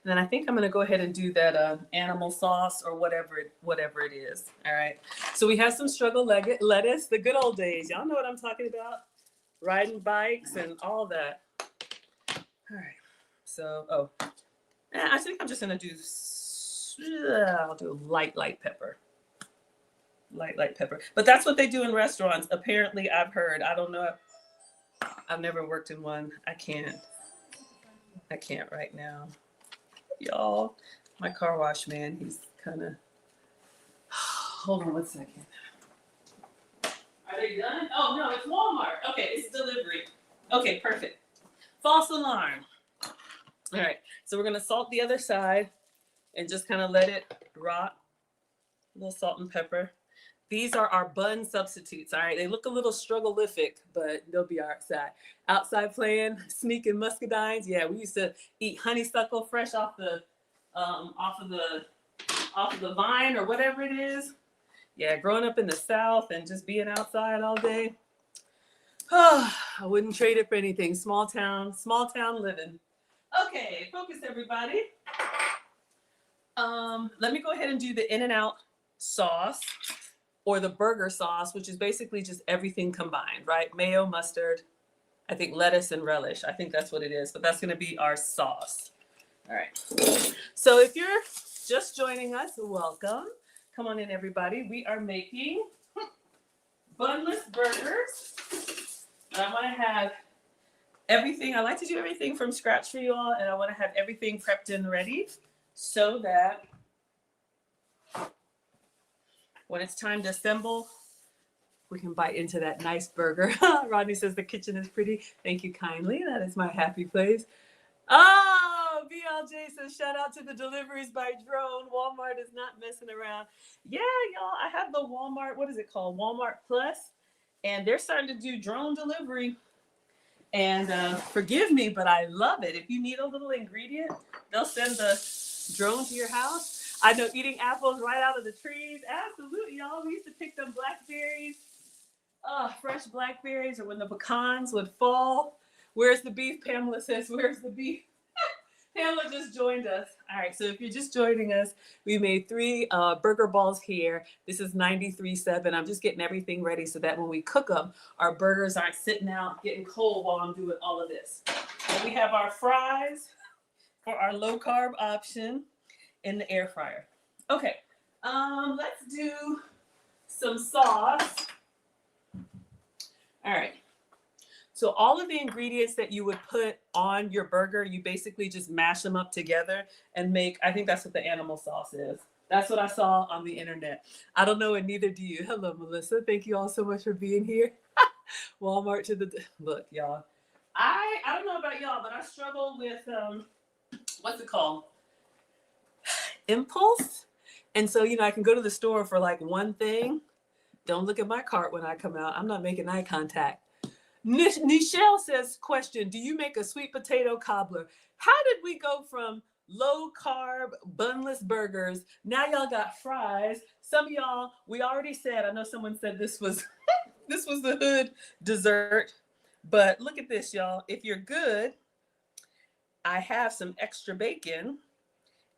And then I think I'm going to go ahead and do that animal sauce or whatever it is. All right. So we have some struggle lettuce, the good old days. Y'all know what I'm talking about. Riding bikes and all that. All right. So, I think I'm just going to I'll do light pepper. Light pepper. But that's what they do in restaurants. Apparently, I've heard. I don't know. I've never worked in one. I can't right now. Y'all, my car wash man, he's kind of... Hold on one second. Are they done? Oh, no, it's Walmart. Okay, it's delivery. Okay, perfect. False alarm. All right, so we're going to salt the other side and just kind of let it rot. A little salt and pepper. These are our bun substitutes, all right? They look a little struggle-lific, but they'll be outside. Outside playing, sneaking muscadines. Yeah, we used to eat honeysuckle fresh off the vine or whatever it is. Yeah, growing up in the South and just being outside all day. Oh, I wouldn't trade it for anything. Small town living. Okay, focus everybody. Let me go ahead and do the In-N-Out sauce or the burger sauce, which is basically just everything combined, right? Mayo, mustard, I think lettuce and relish. I think that's what it is, but that's gonna be our sauce. All right. So if you're just joining us, welcome. Come on in, everybody. We are making bunless burgers. And I wanna have everything, I like to do everything from scratch for you all, and I wanna have everything prepped and ready so that when it's time to assemble, we can bite into that nice burger. Rodney says the kitchen is pretty. Thank you kindly. That is my happy place. Oh, BLJ says shout out to the deliveries by drone. Walmart is not messing around. Yeah, y'all, I have the Walmart, what is it called? Walmart Plus. And they're starting to do drone delivery. And forgive me, but I love it. If you need a little ingredient, they'll send the drone to your house. I know eating apples right out of the trees. Absolutely, y'all. We used to pick them blackberries, fresh blackberries, or when the pecans would fall. Where's the beef? Pamela says, where's the beef? Pamela just joined us. All right, so if you're just joining us, we made 3 burger balls here. This is 93.7. I'm just getting everything ready so that when we cook them, our burgers aren't sitting out getting cold while I'm doing all of this. And we have our fries for our low carb option in the air fryer. Okay, let's do some sauce. All right. So all of the ingredients that you would put on your burger, you basically just mash them up together and make, I think that's what the animal sauce is. That's what I saw on the internet. I don't know, and neither do you. Hello, Melissa. Thank you all so much for being here. Walmart to the, look, y'all. I don't know about y'all, but I struggle with, what's it called? Impulse. And so, I can go to the store for like one thing. Don't look at my cart when I come out. I'm not making eye contact. Nichelle says, question, do you make a sweet potato cobbler? How did we go from low carb bunless burgers? Now y'all got fries. Some of y'all, we already said, I know someone said this was this was the hood dessert, but look at this, y'all. If you're good, I have some extra bacon,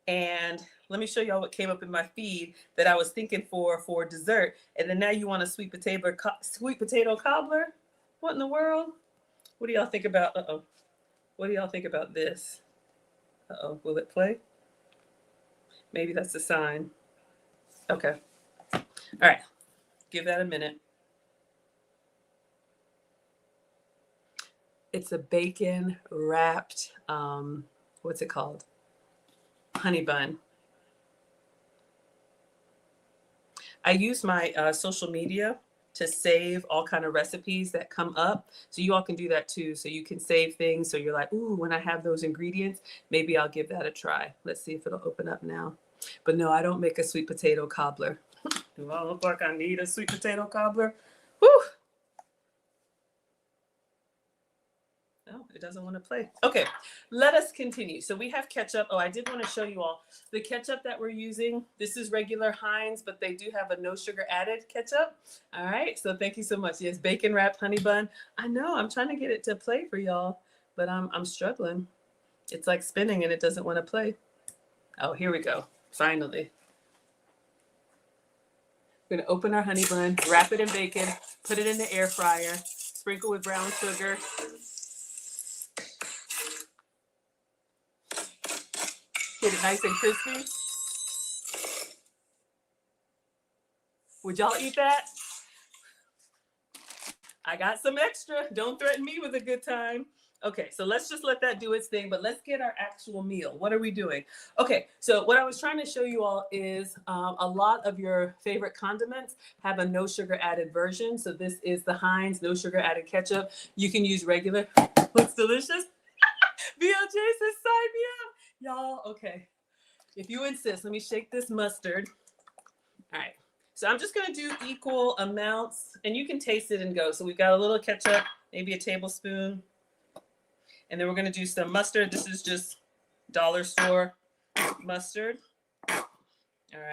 and let me show y'all what came up in my feed that I was thinking for dessert. And then now you want a sweet potato cobbler? What in the world? What do y'all think about? What do y'all think about this? Will it play? Maybe that's a sign. Okay. All right. Give that a minute. It's a bacon wrapped, what's it called? Honey bun. I use my social media to save all kind of recipes that come up. So you all can do that too. So you can save things. So you're like, ooh, when I have those ingredients, maybe I'll give that a try. Let's see if it'll open up now. But no, I don't make a sweet potato cobbler. Do I look like I need a sweet potato cobbler? Whew. Oh, it doesn't want to play. Okay, let us continue. So we have ketchup. Oh, I did want to show you all the ketchup that we're using. This is regular Heinz, but they do have a no sugar added ketchup. All right, so thank you so much. Yes, bacon wrapped honey bun. I know, I'm trying to get it to play for y'all, but I'm struggling. It's like spinning and it doesn't want to play. Oh, here we go. Finally. We're gonna open our honey bun, wrap it in bacon, put it in the air fryer, sprinkle with brown sugar. Get it nice and crispy. Would y'all eat that? I got some extra. Don't threaten me with a good time. Okay, so let's just let that do its thing, but let's get our actual meal. What are we doing? Okay, so what I was trying to show you all is a lot of your favorite condiments have a no sugar added version. So this is the Heinz no sugar added ketchup. You can use regular. Looks delicious. BLJ says sign me up. Y'all, okay. If you insist, let me shake this mustard. All right. So I'm just going to do equal amounts, and you can taste it and go. So we've got a little ketchup, maybe a tablespoon. And then we're going to do some mustard. This is just dollar store mustard. All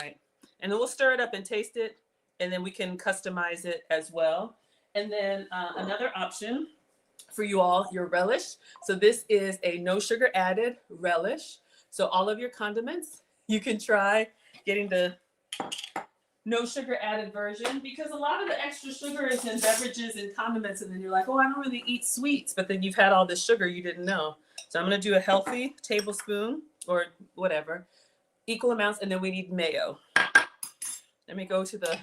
right. And then we'll stir it up and taste it, and then we can customize it as well. And then another option for you all, your relish. So this is a no sugar added relish. So all of your condiments, you can try getting the no sugar added version, because a lot of the extra sugar is in beverages and condiments, and then you're like, oh, I don't really eat sweets, but then you've had all this sugar you didn't know. So I'm going to do a healthy tablespoon or whatever, equal amounts, and then we need mayo. Let me go to the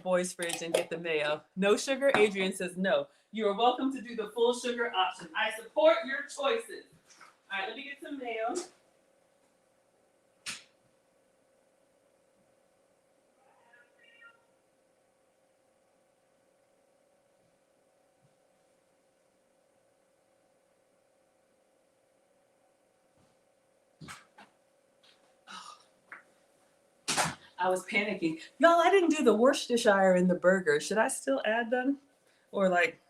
boys' fridge and get the mayo. No sugar? Adrian says no. You are welcome to do the full sugar option. I support your choices. All right, let me get some mayo. I was panicking. Y'all, I didn't do the Worcestershire in the burger. Should I still add them? Or like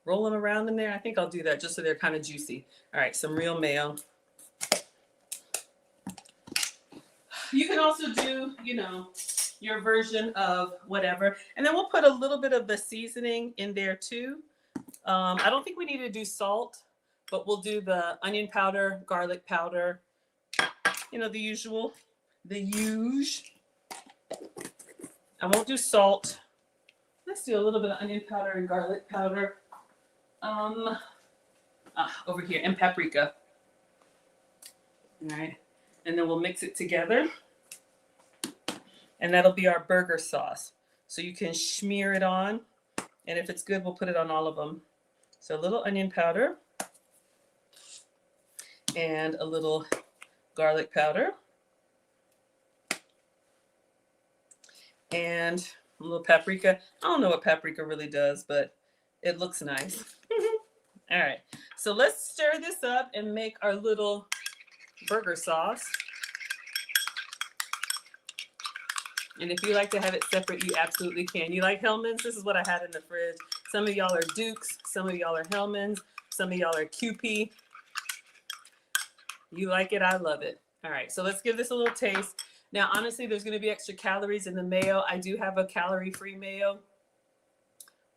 roll them around in there? I think I'll do that just so they're kind of juicy. All right, some real mayo. You can also do, you know, your version of whatever. And then we'll put a little bit of the seasoning in there too. I don't think we need to do salt, but we'll do the onion powder, garlic powder, you know, the usual, the huge. I won't do salt. Let's do a little bit of onion powder and garlic powder. Over here, and paprika. All right. And then we'll mix it together. And that'll be our burger sauce. So you can smear it on. And if it's good, we'll put it on all of them. So a little onion powder. And a little garlic powder. And a little paprika. I don't know what paprika really does, but it looks nice. All right. So let's stir this up and make our little burger sauce. And if you like to have it separate, you absolutely can. You like Hellmann's? This is what I had in the fridge. Some of y'all are Dukes. Some of y'all are Hellmann's. Some of y'all are QP. You like it, I love it. All right, so let's give this a little taste. Now, honestly, there's going to be extra calories in the mayo. I do have a calorie-free mayo.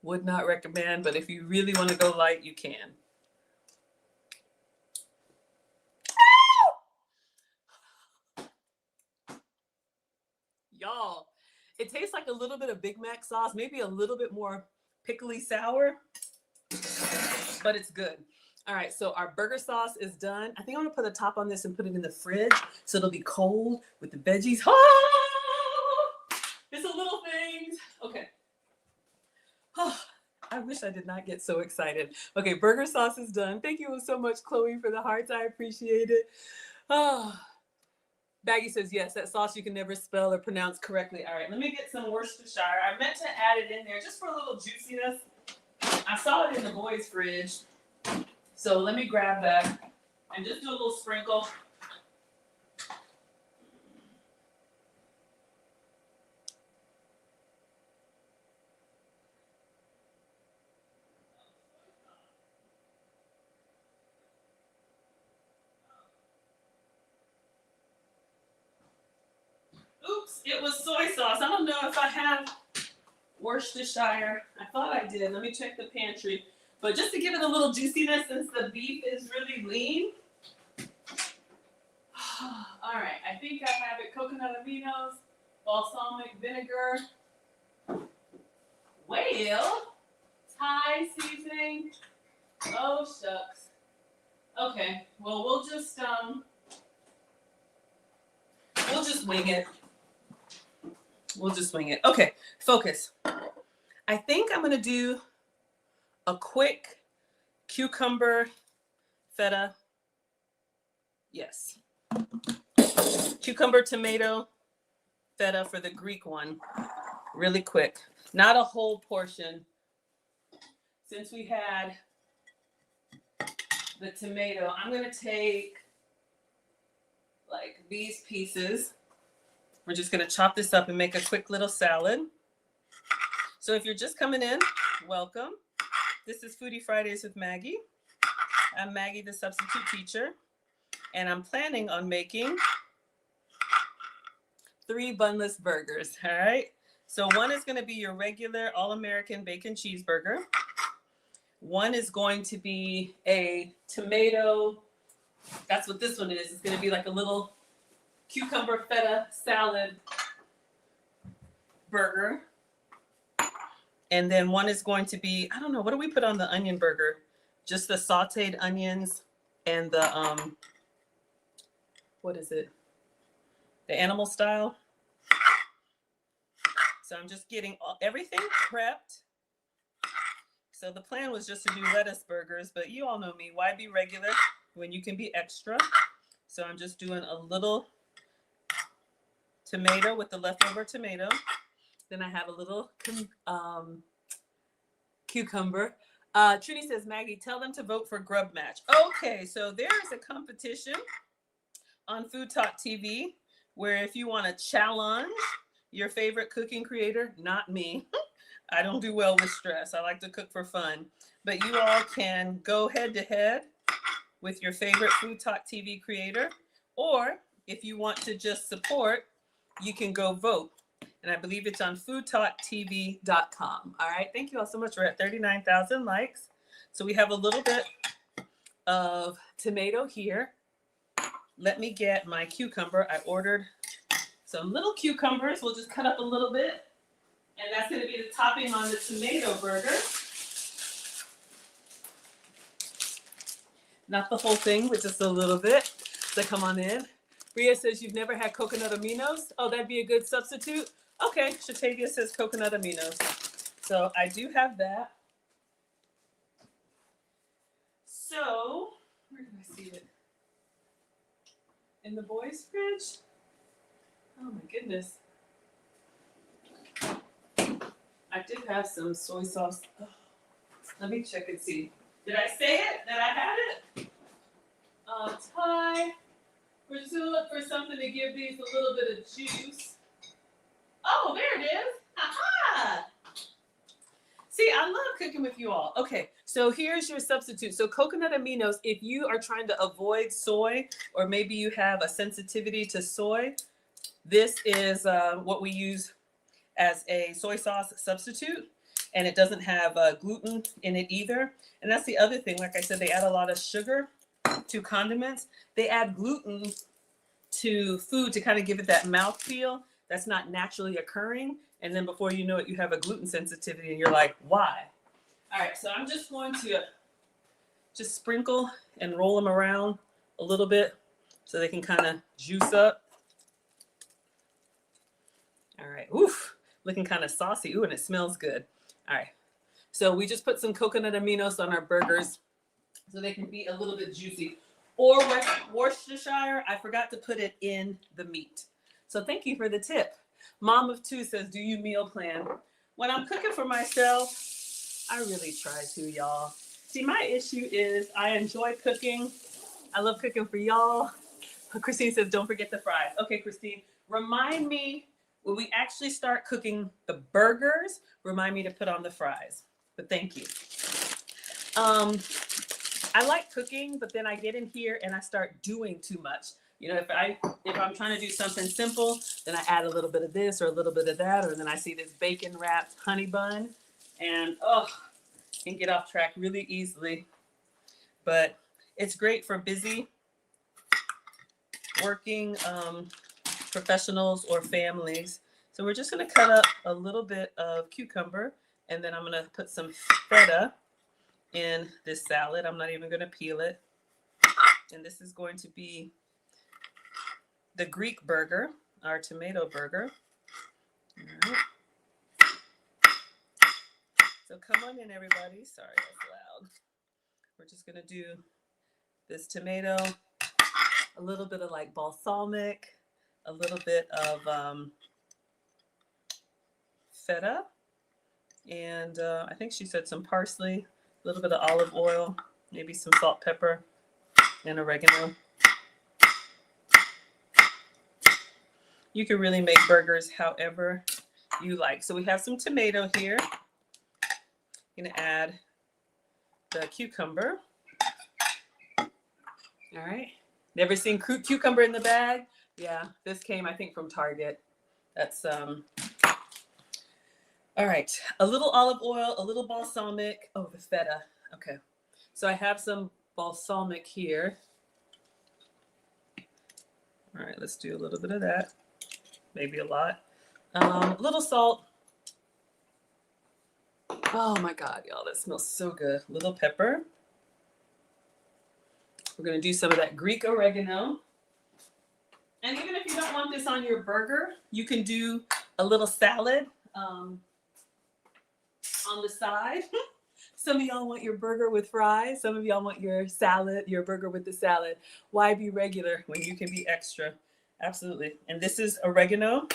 Would not recommend, but if you really want to go light, you can. Y'all, it tastes like a little bit of Big Mac sauce, maybe a little bit more pickly sour, but it's good. All right, so our burger sauce is done. I think I'm gonna put a top on this and put it in the fridge so it'll be cold with the veggies. Oh, it's a little things. Okay. Oh, I wish I did not get so excited. Okay, burger sauce is done. Thank you so much, Chloe, for the hearts. I appreciate it. Oh. Maggie says, yes, that sauce you can never spell or pronounce correctly. All right, let me get some Worcestershire. I meant to add it in there just for a little juiciness. I saw it in the boys' fridge. So let me grab that and just do a little sprinkle. Oops, it was soy sauce. I don't know if I have Worcestershire. I thought I did. Let me check the pantry. But just to give it a little juiciness since the beef is really lean. All right, I think I have it. Coconut aminos, balsamic vinegar. Well, Thai seasoning. Oh, shucks. Okay, well, we'll just wing it. We'll just wing it. Okay, focus. I think I'm going to do a quick cucumber feta. Yes. Cucumber tomato feta for the Greek one. Really quick. Not a whole portion. Since we had the tomato, I'm going to take like these pieces. We're just going to chop this up and make a quick little salad. So if you're just coming in, welcome. This is Foodie Fridays with Maggie. I'm Maggie, the substitute teacher, and I'm planning on making 3 bunless burgers, all right? So one is going to be your regular all-American bacon cheeseburger. One is going to be a tomato, that's what this one is. It's going to be like a little cucumber feta salad burger. And then one is going to be, I don't know, what do we put on the onion burger? Just the sauteed onions and the, what is it? The animal style. So I'm just getting everything prepped. So the plan was just to do lettuce burgers, but you all know me. Why be regular when you can be extra? So I'm just doing a little tomato with the leftover tomato. Then I have a little cucumber. Trudy says, Maggie, tell them to vote for Grub Match. Okay, so there is a competition on Food Talk TV where if you want to challenge your favorite cooking creator, not me. I don't do well with stress. I like to cook for fun. But you all can go head to head with your favorite Food Talk TV creator. Or if you want to just support, you can go vote. And I believe it's on foodtalktv.com. All right. Thank you all so much. We're at 39,000 likes. So we have a little bit of tomato here. Let me get my cucumber. I ordered some little cucumbers. We'll just cut up a little bit. And that's going to be the topping on the tomato burger. Not the whole thing, but just a little bit. So come on in. Bria says you've never had coconut aminos. Oh, that'd be a good substitute. Okay, Shatavia says coconut aminos. So I do have that. So, where did I see it? In the boys' fridge? Oh my goodness. I did have some soy sauce. Oh, let me check and see. Did I say it? That I had it? Thai. We're just going to look for something to give these a little bit of juice. Oh, there it is. Aha! See, I love cooking with you all. Okay, so here's your substitute. So coconut aminos, if you are trying to avoid soy, or maybe you have a sensitivity to soy, this is what we use as a soy sauce substitute, and it doesn't have gluten in it either. And that's the other thing. Like I said, they add a lot of sugar to condiments. They add gluten to food to kind of give it that mouthfeel that's not naturally occurring. And then before you know it, you have a gluten sensitivity and you're like, why? All right, so I'm just going to just sprinkle and roll them around a little bit so they can kind of juice up. All right, oof, looking kind of saucy. Ooh, and it smells good. All right, so we just put some coconut aminos on our burgers so they can be a little bit juicy. Or Worcestershire, I forgot to put it in the meat. So thank you for the tip. Mom of two says, do you meal plan? When I'm cooking for myself, I really try to, y'all. See, my issue is I enjoy cooking. I love cooking for y'all. Christine says, don't forget the fries. Okay, Christine, remind me when we actually start cooking the burgers, remind me to put on the fries. But thank you. I like cooking, but then I get in here and I start doing too much. You know, if I'm trying to do something simple, then I add a little bit of this or a little bit of that, or then I see this bacon wrapped honey bun, and can get off track really easily. But it's great for busy working professionals or families. So we're just going to cut up a little bit of cucumber, and then I'm going to put some feta in this salad. I'm not even going to peel it. And this is going to be the Greek burger, our tomato burger. All right. So come on in, everybody. Sorry, that's loud. We're just going to do this tomato, a little bit of like balsamic, a little bit of feta, and I think she said some parsley, a little bit of olive oil, maybe some salt, pepper, and oregano. You can really make burgers however you like. So we have some tomato here. I'm going to add the cucumber. All right. Never seen cucumber in the bag? Yeah, this came, I think, from Target. That's All right, a little olive oil, a little balsamic. Oh, the feta. Okay, so I have some balsamic here. All right, let's do a little bit of that. Maybe a lot. A little salt. Oh my God, y'all, that smells so good. A little pepper. We're gonna do some of that Greek oregano. And even if you don't want this on your burger, you can do a little salad on the side. Some of y'all want your burger with fries. Some of y'all want your salad, your burger with the salad. Why be regular when you can be extra? Absolutely. And this is oregano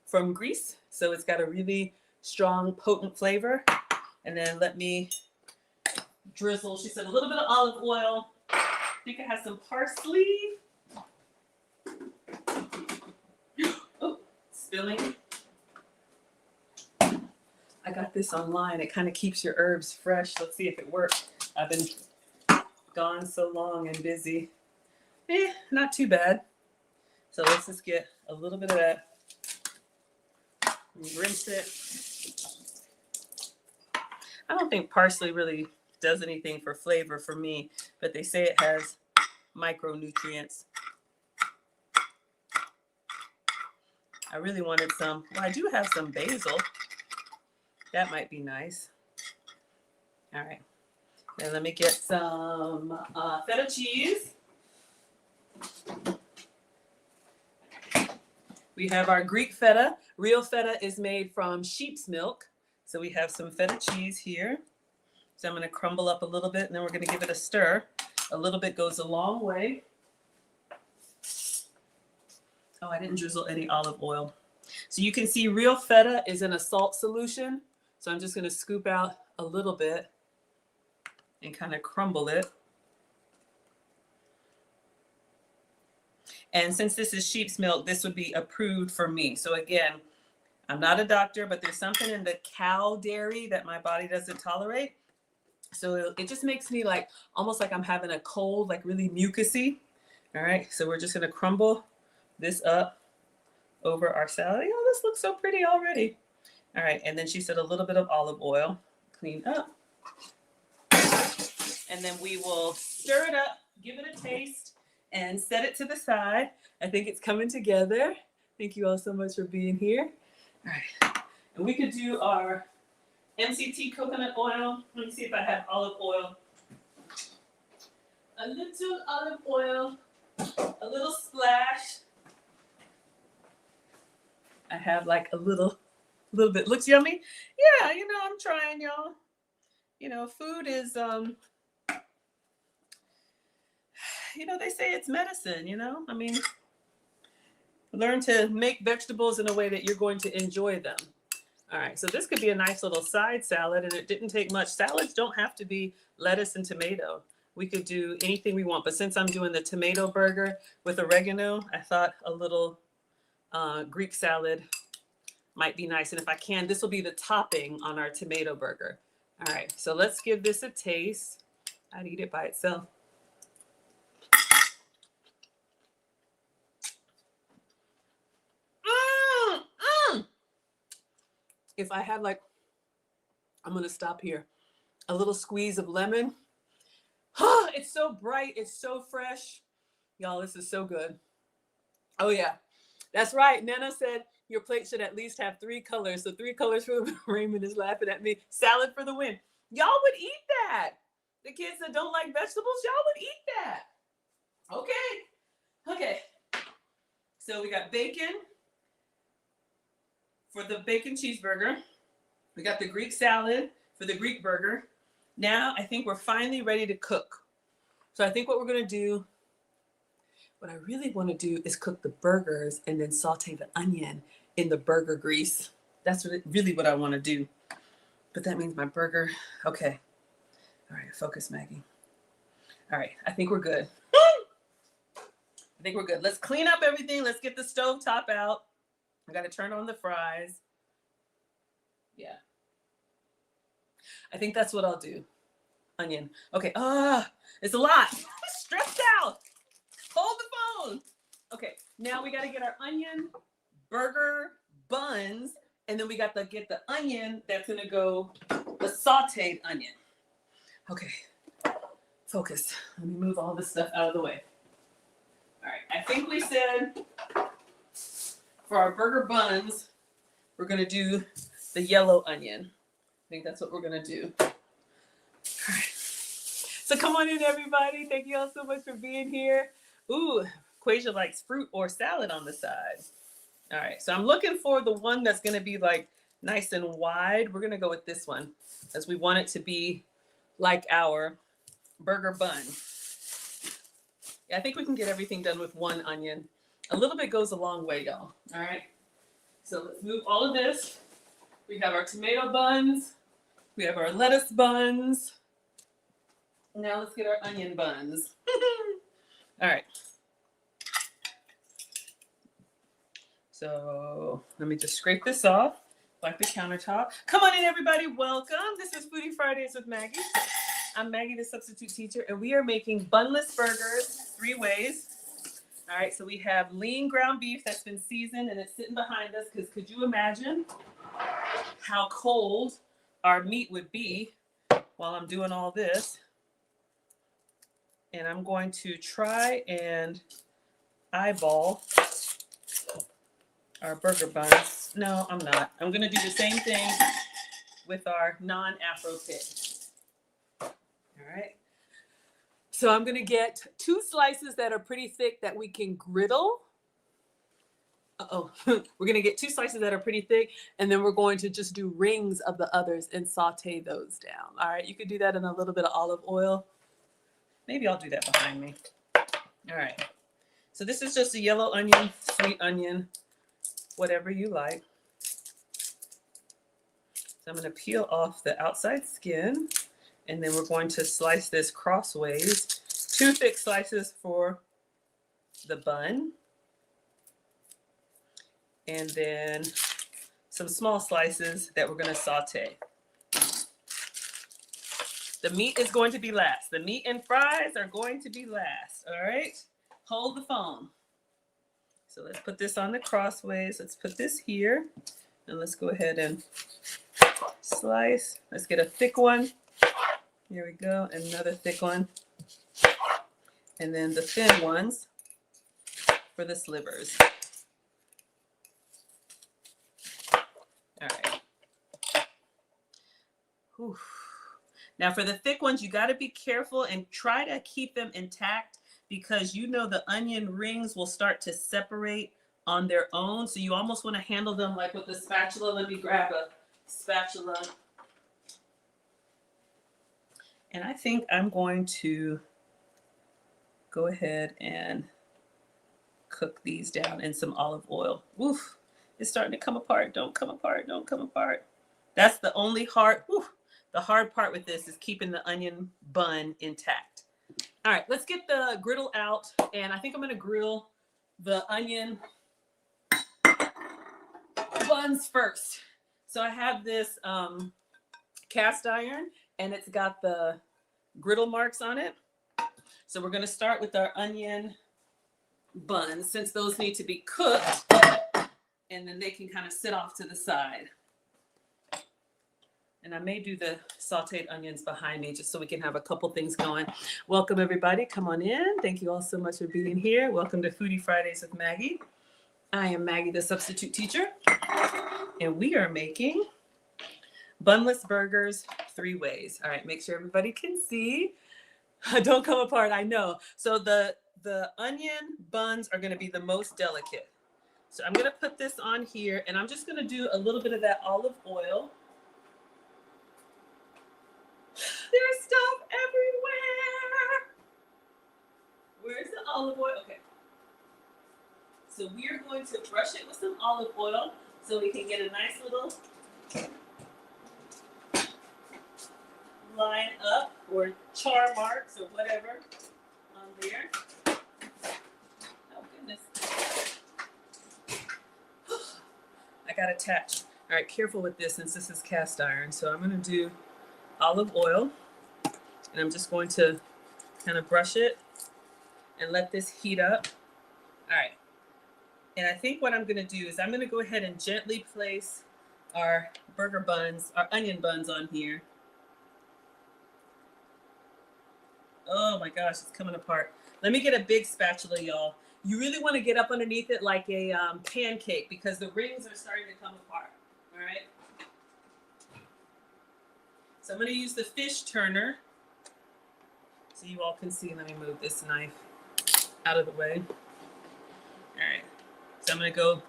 from Greece. So it's got a really strong, potent flavor. And then let me drizzle. She said a little bit of olive oil. I think it has some parsley. Oh, spilling. I got this online. It kind of keeps your herbs fresh. Let's see if it works. I've been gone so long and busy. Not too bad. So let's just get a little bit of that. Rinse it. I don't think parsley really does anything for flavor for me, but they say it has micronutrients. I really wanted some. Well, I do have some basil. That might be nice. All right. Then let me get some feta cheese. We have our Greek feta. Real feta is made from sheep's milk. So we have some feta cheese here. So I'm going to crumble up a little bit, and then we're going to give it a stir. A little bit goes a long way. Oh, I didn't drizzle any olive oil. So you can see real feta is in a salt solution. So I'm just going to scoop out a little bit and kind of crumble it. And since this is sheep's milk, this would be approved for me. So again, I'm not a doctor, but there's something in the cow dairy that my body doesn't tolerate. So it just makes me like, almost like I'm having a cold, like really mucusy. All right, so we're just going to crumble this up over our salad. Oh, this looks so pretty already. All right, and then she said a little bit of olive oil, clean up. And then we will stir it up, give it a taste, and set it to the side. I think it's coming together. Thank you all so much for being here. All right, and we could do our MCT coconut oil. Let me see if I have olive oil. A little olive oil, a little splash. I have like a little bit. Looks yummy. Yeah, you know, I'm trying, y'all. You know, food is, you know, they say it's medicine, you know? I mean, learn to make vegetables in a way that you're going to enjoy them. All right, so this could be a nice little side salad, and it didn't take much. Salads don't have to be lettuce and tomato. We could do anything we want, but since I'm doing the tomato burger with oregano, I thought a little Greek salad might be nice. And if I can, this will be the topping on our tomato burger. All right, so let's give this a taste. I'd eat it by itself. If I had like, I'm gonna stop here, a little squeeze of lemon. It's so bright, it's so fresh. Y'all, this is so good. Oh yeah, that's right. Nana said your plate should at least have 3 colors. So 3 colors for the Raymond is laughing at me. Salad for the win. Y'all would eat that. The kids that don't like vegetables, y'all would eat that. Okay. Okay. So we got bacon for the bacon cheeseburger. We got the Greek salad for the Greek burger. Now I think we're finally ready to cook. So I think what we're going to do, what I really want to do is cook the burgers and then saute the onion in the burger grease. That's really what I want to do. But that means my burger. Okay. All right. Focus, Maggie. All right. I think we're good. I think we're good. Let's clean up everything. Let's get the stove top out. I got to turn on the fries. Yeah. I think that's what I'll do. Onion. Okay. It's a lot. I'm stressed out. Hold the phone. Okay. Now we got to get our onion burger buns And then we got to get the onion that's going to go, the sauteed onion. Okay, focus. Let me move all this stuff out of the way. All right, I think we said for our burger buns, we're going to do the yellow onion. I think that's what we're going to do. All right. So come on in, everybody. Thank you all so much for being here. Ooh, Quasia likes fruit or salad on the side. All right, so I'm looking for the one that's going to be like nice and wide. We're going to go with this one as we want it to be like our burger bun. Yeah, I think we can get everything done with one onion. A little bit goes a long way, y'all. All right, so let's move all of this. We have our tomato buns. We have our lettuce buns. Now let's get our onion buns. All right. So let me just scrape this off, like the countertop. Come on in, everybody. Welcome. This is Foodie Fridays with Maggie. I'm Maggie, the substitute teacher, and we are making bunless burgers 3 ways. All right, so we have lean ground beef that's been seasoned, and it's sitting behind us because could you imagine how cold our meat would be while I'm doing all this? And I'm going to try and eyeball our burger buns. No, I'm not. I'm going to do the same thing with our non-Afro pit. All right. So I'm going to get 2 slices that are pretty thick that we can griddle. We're going to get 2 slices that are pretty thick, and then we're going to just do rings of the others and saute those down. All right. You could do that in a little bit of olive oil. Maybe I'll do that behind me. All right. So this is just a yellow onion, sweet onion, whatever you like. So I'm going to peel off the outside skin, and then we're going to slice this crossways. 2 thick slices for the bun, and then some small slices that we're going to saute. The meat is going to be last. The meat and fries are going to be last. All right? Hold the phone. So let's put this on the crossways. Let's put this here. And let's go ahead and slice. Let's get a thick one. Here we go. Another thick one. And then the thin ones for the slivers. All right. Whew. Now for the thick ones, you got to be careful and try to keep them intact because you know the onion rings will start to separate on their own. So you almost want to handle them like with a spatula. Let me grab a spatula. And I think I'm going to go ahead and cook these down in some olive oil. Oof, it's starting to come apart. Don't come apart. Don't come apart. That's the only hard, the hard part with this is keeping the onion bun intact. All right, let's get the griddle out. And I think I'm going to grill the onion buns first. So I have this cast iron, and it's got the griddle marks on it. So we're going to start with our onion buns, since those need to be cooked, and then they can kind of sit off to the side. And I may do the sauteed onions behind me just so we can have a couple things going. Welcome, everybody. Come on in. Thank you all so much for being here. Welcome to Foodie Fridays with Maggie. I am Maggie, the substitute teacher, and we are making bunless burgers 3 ways. All right, make sure everybody can see. Don't come apart, I know. So the onion buns are going to be the most delicate. So I'm going to put this on here, and I'm just going to do a little bit of that olive oil. There's stuff everywhere. Where's the olive oil? Okay. So we are going to brush it with some olive oil so we can get a nice little line up or char marks or whatever on there. Oh goodness. I got attached. All right, careful with this since this is cast iron. So I'm going to do olive oil, and I'm just going to kind of brush it and let this heat up. All right. And I think what I'm going to do is I'm going to go ahead and gently place our burger buns, our onion buns on here. Oh my gosh, it's coming apart. Let me get a big spatula, y'all. You really want to get up underneath it like a pancake because the rings are starting to come apart. All right. So I'm going to use the fish turner so you all can see. Let me move this knife out of the way. All right. So I'm going to go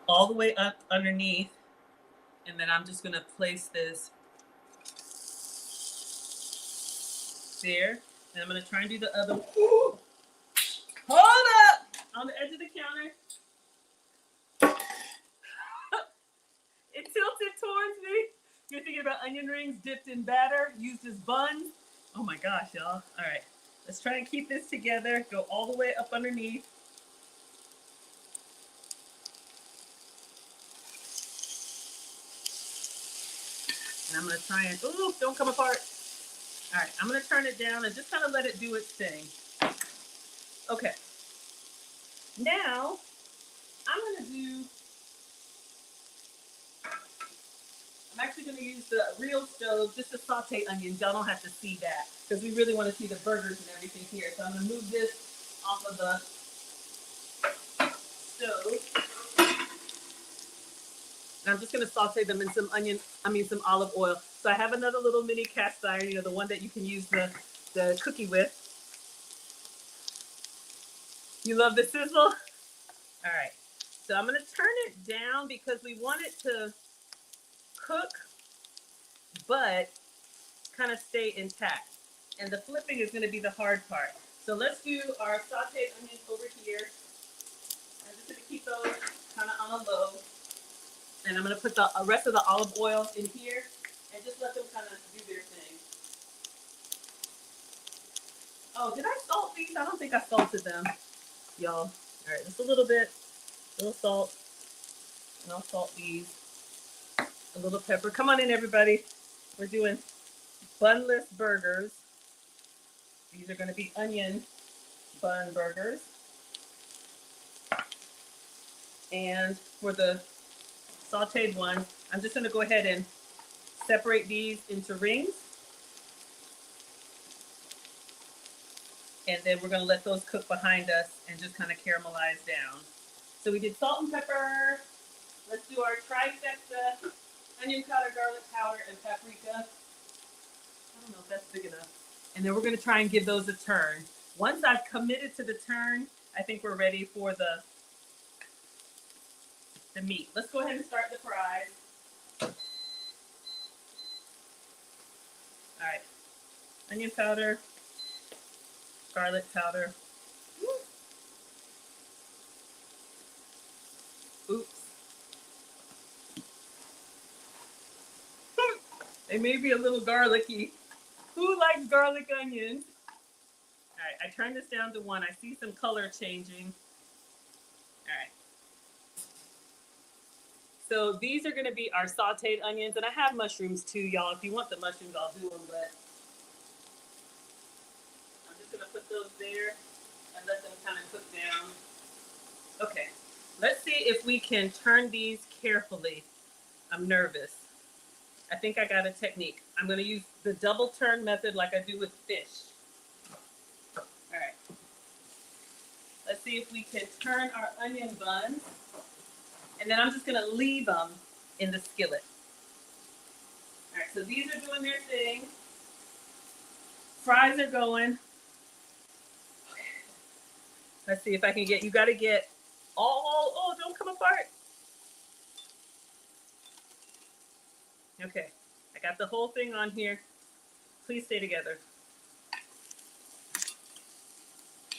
all the way up underneath, and then I'm just going to place this there. And I'm going to try and do the other. Ooh. Hold up on the edge of the counter. It tilted towards me. You're thinking about onion rings dipped in batter, used as buns. Oh my gosh, y'all. All right. Let's try and keep this together. Go all the way up underneath. And I'm going to try and, ooh, don't come apart. All right. I'm going to turn it down and just kind of let it do its thing. Okay. Now, I'm actually going to use the real stove just to saute onions. Y'all don't have to see that because we really want to see the burgers and everything here. So I'm going to move this off of the stove. And I'm just going to saute them in some some olive oil. So I have another little mini cast iron, the one that you can use the cookie with. You love the sizzle? All right. So I'm going to turn it down because we want it to cook, but kind of stay intact. And the flipping is going to be the hard part. So let's do our sauteed onions over here. I'm just going to keep those kind of on a low. And I'm going to put the rest of the olive oil in here and just let them kind of do their thing. Oh, did I salt these? I don't think I salted them, y'all. All right, just a little bit, a little salt. And I'll salt these. A little pepper. Come on in, everybody. We're doing bunless burgers. These are going to be onion bun burgers. And for the sauteed one, I'm just going to go ahead and separate these into rings. And then we're going to let those cook behind us and just kind of caramelize down. So we did salt and pepper. Let's do our trifecta: onion powder, garlic powder, and paprika. I don't know if that's big enough. And then we're going to try and give those a turn. Once I've committed to the turn, I think we're ready for the meat. Let's go ahead and start the fries. All right. Onion powder, garlic powder. Oops. They may be a little garlicky. Who likes garlic onions? All right, I turned this down to 1. I see some color changing. All right. So these are going to be our sauteed onions, and I have mushrooms too, y'all. If you want the mushrooms, I'll do them, but I'm just going to put those there and let them kind of cook down. Okay, let's see if we can turn these carefully. I'm nervous. I think I got a technique. I'm going to use the double turn method like I do with fish. All right. Let's see if we can turn our onion buns. And then I'm just going to leave them in the skillet. All right, so these are doing their thing. Fries are going. Okay. Let's see if I can get, you got to get all, oh, don't come apart. Okay, I got the whole thing on here. Please stay together.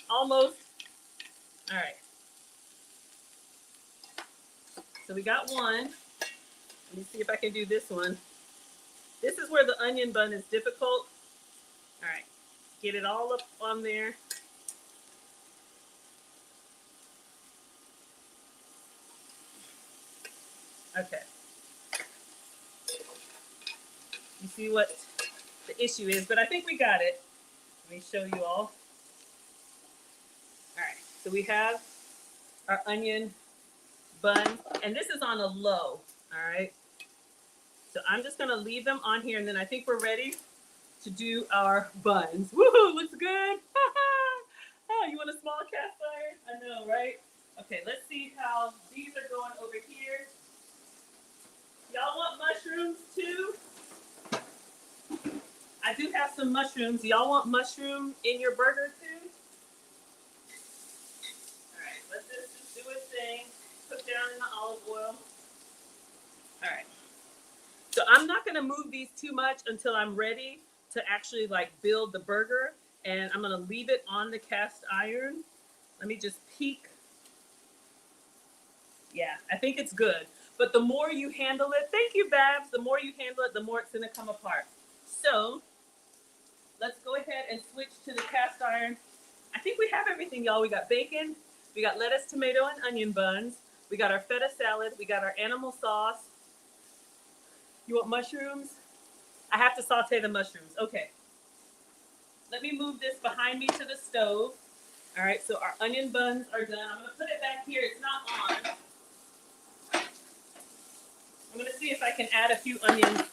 Almost. All right. So we got one. Let me see if I can do this one. This is where the onion bun is difficult. All right, get it all up on there. Okay. You see what the issue is, but I think we got it. Let me show you all. All right, so we have our onion bun, and this is on a low, all right? So I'm just gonna leave them on here, and then I think we're ready to do our buns. Woohoo, looks good. Oh, you want a small cast iron? I know, right? Okay, let's see how these are going over here. Y'all want mushrooms too? I do have some mushrooms. Y'all want mushroom in your burger too? All right, let this just do its thing. Cook down in the olive oil. All right. So I'm not gonna move these too much until I'm ready to actually like build the burger, and I'm gonna leave it on the cast iron. Let me just peek. Yeah, I think it's good. But the more you handle it, thank you, Babs, the more you handle it, the more it's gonna come apart. So let's go ahead and switch to the cast iron. I think we have everything, y'all. We got bacon, we got lettuce, tomato, and onion buns. We got our feta salad, we got our animal sauce. You want mushrooms? I have to saute the mushrooms. Okay. Let me move this behind me to the stove. All right, so our onion buns are done. I'm gonna put it back here. It's not on. I'm gonna see if I can add a few onions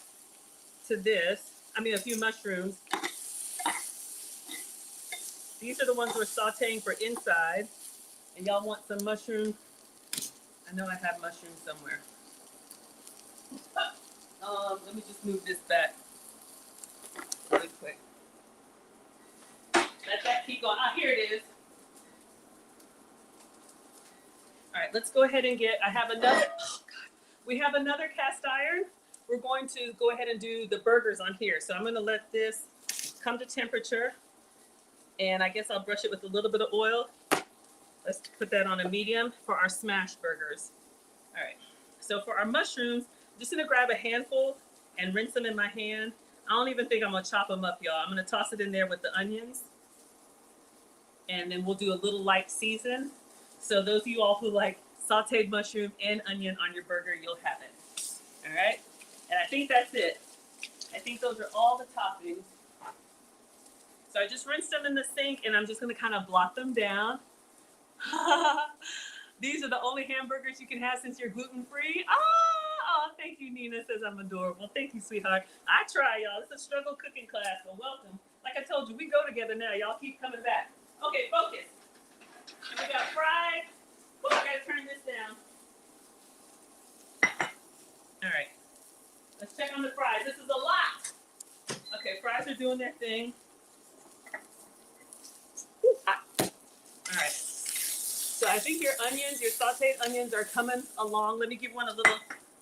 to this. I mean, a few mushrooms. These are the ones we're sauteing for inside. And y'all want some mushrooms? I know I have mushrooms somewhere. Let me just move this back really quick. Let that keep going. Ah, here it is. All right, let's go ahead and I have another, oh God. We have another cast iron. We're going to go ahead and do the burgers on here. So I'm gonna let this come to temperature, and I guess I'll brush it with a little bit of oil. Let's put that on a medium for our smash burgers. All right, so for our mushrooms, I'm just gonna grab a handful and rinse them in my hand. I don't even think I'm gonna chop them up, y'all. I'm gonna toss it in there with the onions, and then we'll do a little light season. So those of you all who like sauteed mushroom and onion on your burger, you'll have it. All right, and I think that's it. I think those are all the toppings. So I just rinsed them in the sink, and I'm just gonna kind of blot them down. These are the only hamburgers you can have since you're gluten-free. Oh, thank you, Nina says I'm adorable. Thank you, sweetheart. I try, y'all. It's a struggle cooking class, so welcome. Like I told you, we go together now. Y'all keep coming back. Okay, focus. And we got fries. Oh, I gotta turn this down. All right. Let's check on the fries. This is a lot. Okay, fries are doing their thing. All right. So I think your onions, your sauteed onions are coming along. Let me give one a little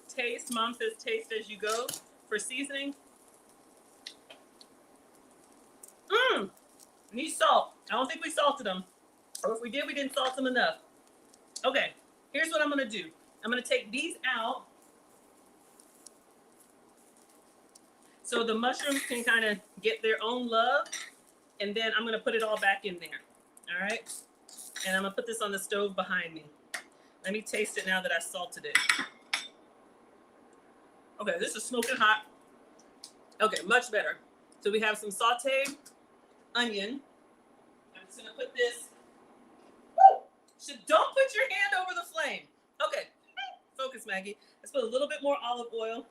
taste. Mom says taste as you go for seasoning. Need salt. I don't think we salted them. Or if we did, we didn't salt them enough. Okay, here's what I'm gonna do. I'm gonna take these out so the mushrooms can kind of get their own love. And then I'm gonna put it all back in there. All right? And I'm gonna put this on the stove behind me. Let me taste it now that I salted it. Okay, this is smoking hot. Okay, much better. So we have some sauteed onion. I'm just gonna put this. Woo! Don't put your hand over the flame. Okay, focus, Maggie. Let's put a little bit more olive oil.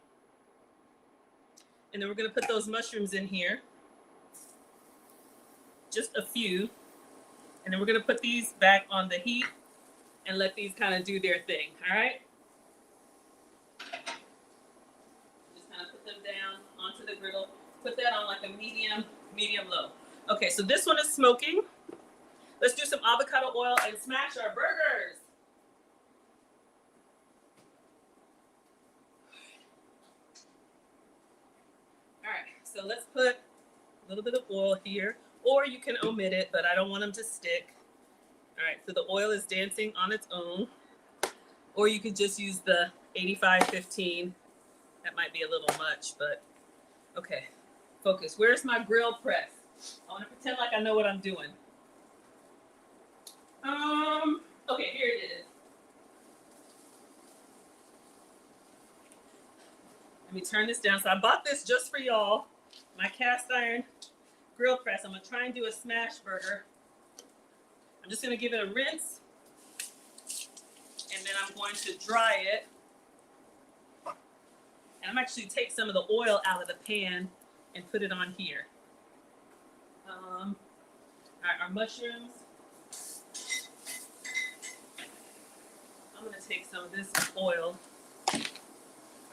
And then we're gonna put those mushrooms in here. Just a few. And then we're gonna put these back on the heat and let these kind of do their thing, all right? Just kind of put them down onto the griddle. Put that on like a medium low. Okay, so this one is smoking. Let's do some avocado oil and smash our burgers. All right, so let's put a little bit of oil here, or you can omit it, but I don't want them to stick. All right, so the oil is dancing on its own, or you could just use the 85-15. That might be a little much, but okay. Focus. Where's my grill press? I want to pretend like I know what I'm doing. Okay, here it is. Let me turn this down. So I bought this just for y'all. My cast iron grill press. I'm gonna try and do a smash burger. I'm just gonna give it a rinse, and then I'm going to dry it. And I'm actually take some of the oil out of the pan and put it on here. All right, our mushrooms. I'm gonna take some of this oil.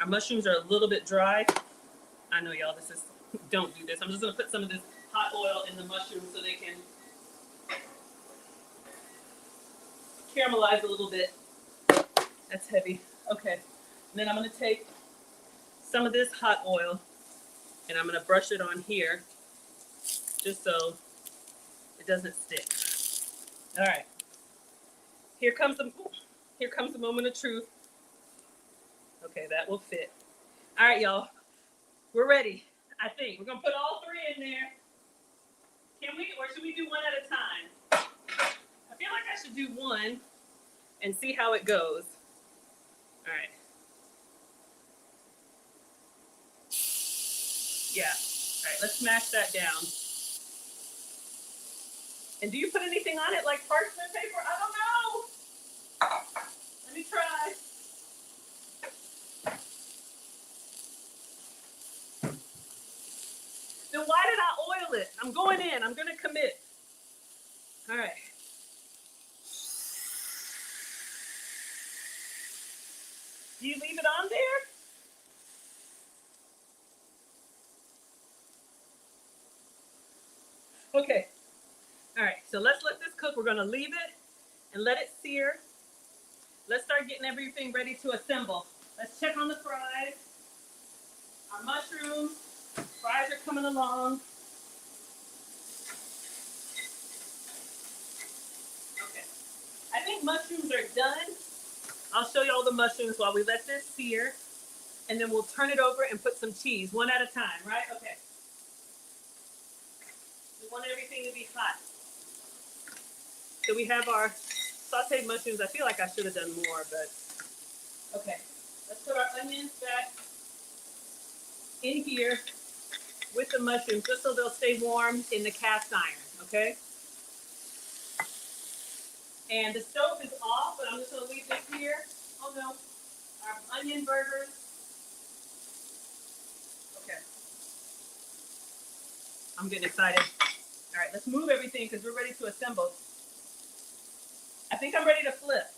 Our mushrooms are a little bit dry. I know y'all, this is, don't do this. I'm just gonna put some of this hot oil in the mushrooms so they can caramelize a little bit. That's heavy. Okay. And then I'm gonna take some of this hot oil and I'm gonna brush it on here just so it doesn't stick. All right. Here comes the moment of truth. Okay, that will fit. All right, y'all. We're ready. I think we're gonna put all three in there. Can we, or should we do one at a time? I feel like I should do one and see how it goes. All right. Yeah. All right, let's smash that down. And do you put anything on it like parchment paper? I don't know. Let me try. Then why did I oil it? I'm going in. I'm going to commit. All right. Do you leave it on there? Okay. All right. So let's let this cook. We're going to leave it and let it sear. Let's start getting everything ready to assemble. Let's check on the fries. Our mushrooms. Fries are coming along. Okay. I think mushrooms are done. I'll show you all the mushrooms while we let this sear. And then we'll turn it over and put some cheese, one at a time, right? Okay. We want everything to be hot. So we have our sauteed mushrooms. I feel like I should have done more, but okay. Let's put our onions back in here with the mushrooms just so they'll stay warm in the cast iron, okay? And the stove is off, but I'm just gonna leave this here. Oh no, our onion burgers. Okay. I'm getting excited. All right, let's move everything because we're ready to assemble. I think I'm ready to flip.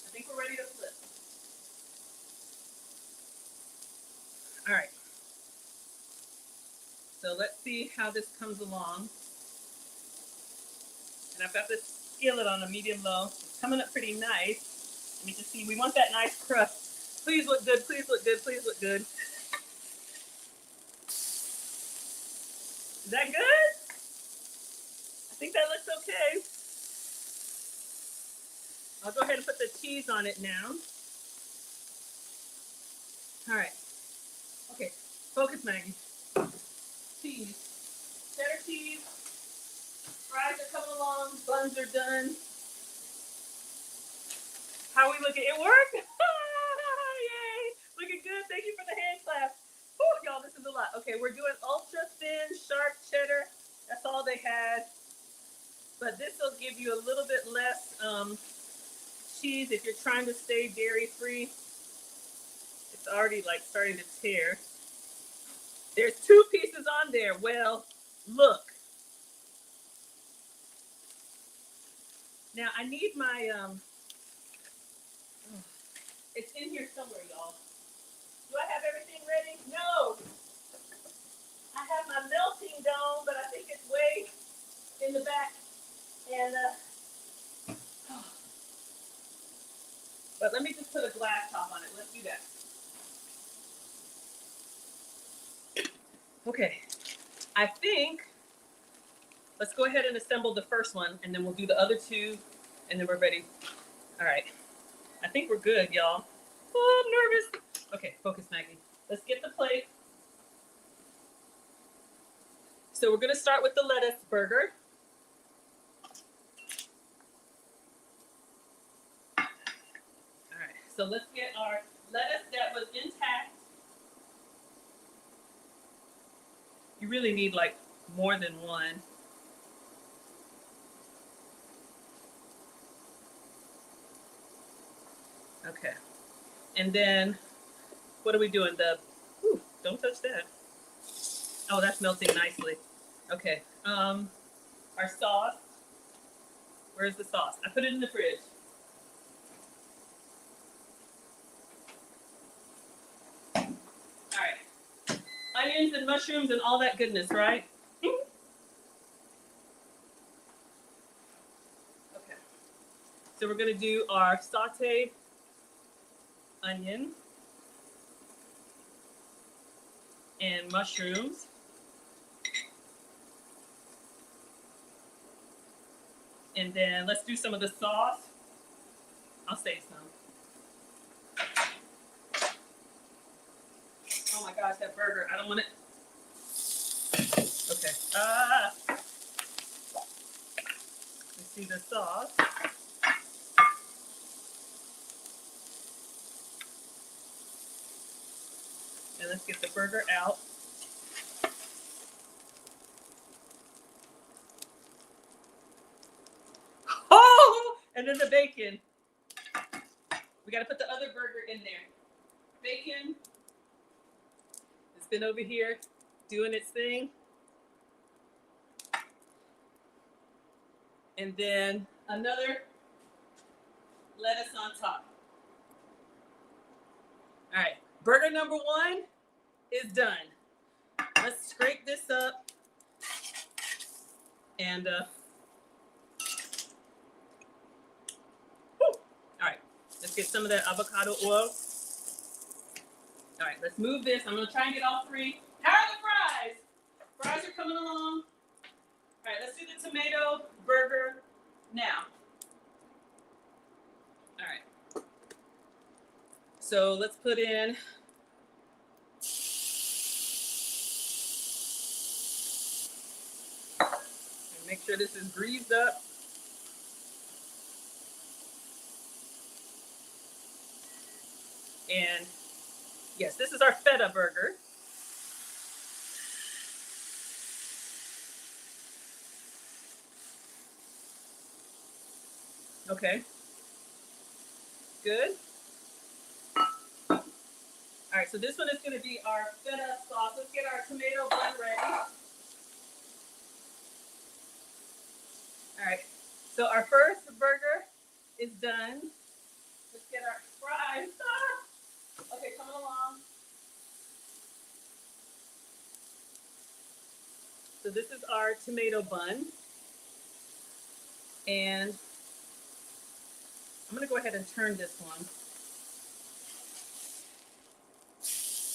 I think we're ready to flip. All right. So let's see how this comes along. And I've got this skillet on a medium low. It's coming up pretty nice. Let me just see. We want that nice crust. Please look good. Please look good. Please look good. Is that good? I think that looks okay. I'll go ahead and put the cheese on it now. All right. Okay. Focus, Maggie. Cheese. Cheddar cheese. Fries are coming along. Buns are done. How are we looking? It worked? Yay! Looking good. Thank you for the hand clap. Whew, y'all, this is a lot. Okay, we're doing ultra thin, sharp cheddar. That's all they had. But this will give you a little bit less cheese if you're trying to stay dairy free. It's already like starting to tear. There's 2 pieces on there. Well, look. Now I need my it's in here somewhere, y'all. Do I have everything ready? No. I have my melting dome, but I think it's way in the back. And but let me just put a glass top on it. Let's do that. Okay. I think let's go ahead and assemble the first one, and then we'll do the other 2, and then we're ready. All right. I think we're good, y'all. Oh, I'm nervous. Okay, focus, Maggie. Let's get the plate. So we're going to start with the lettuce burger. All right, so let's get our lettuce that was intact. You really need like more than one. Okay. And then what are we doing? Ooh, don't touch that. Oh, that's melting nicely. Okay. Our sauce. Where's the sauce? I put it in the fridge. All right. Onions and mushrooms and all that goodness, right? Okay. So we're gonna do our sauteed onion and mushrooms. And then let's do some of the sauce. I'll save some. Oh my gosh, that burger. I don't want it. Okay. Let's see the sauce. And let's get the burger out. Oh! And then the bacon. We got to put the other burger in there. Bacon. It's been over here doing its thing. And then another lettuce on top. All right. Burger number 1 is done. Let's scrape this up. And all right, let's get some of that avocado oil. All right, let's move this. I'm gonna try and get all 3. How are the fries? Fries are coming along. All right, let's do the tomato burger now. All right. So let's put in and make sure this is greased up. And yes, this is our feta burger. Okay. Good. All right, so this one is going to be our feta sauce. Let's get our tomato bun ready. All right, so our first burger is done. Let's get our fries. Okay, coming along. So this is our tomato bun. And I'm going to go ahead and turn this one.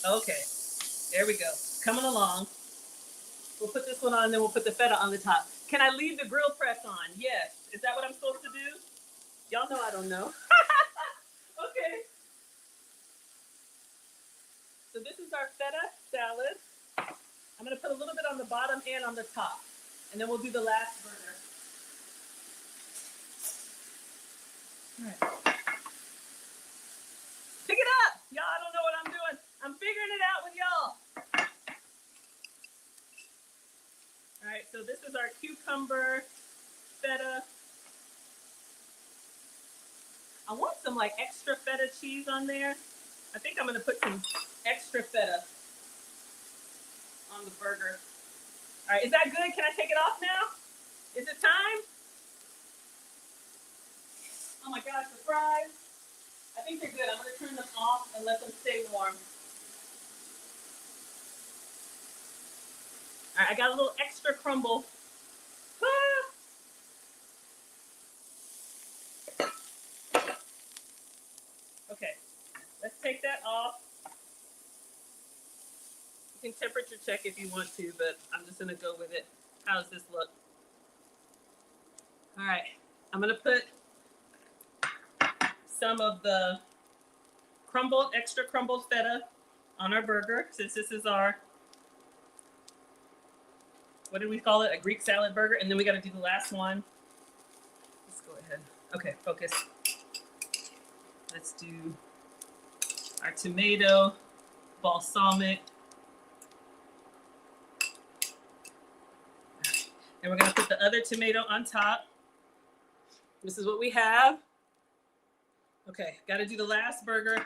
Okay, there we go. Coming along. We'll put this one on, and then we'll put the feta on the top. Can I leave the grill press on? Yes. Is that what I'm supposed to do? Y'all know I don't know. Okay. So this is our feta salad. I'm going to put a little bit on the bottom and on the top. And then we'll do the last burger. All right. Pick it up. Y'all, I don't know what I'm doing. I'm figuring it out with y'all. All right, so this is our cucumber feta. I want some like extra feta cheese on there. I think I'm going to put some extra feta on the burger. All right, is that good? Can I take it off now? Is it time? Oh my gosh, the fries. I think they're good. I'm going to turn them off and let them stay warm. All right, I got a little extra crumble. Okay, let's take that off. You can temperature check if you want to, but I'm just going to go with it. How does this look? All right, I'm going to put some of the extra crumbled feta on our burger, since this is our, what did we call it? A Greek salad burger. And then we got to do the last one. Let's go ahead. Okay, focus. Let's do our tomato balsamic. And we're going to put the other tomato on top. This is what we have. Okay, got to do the last burger.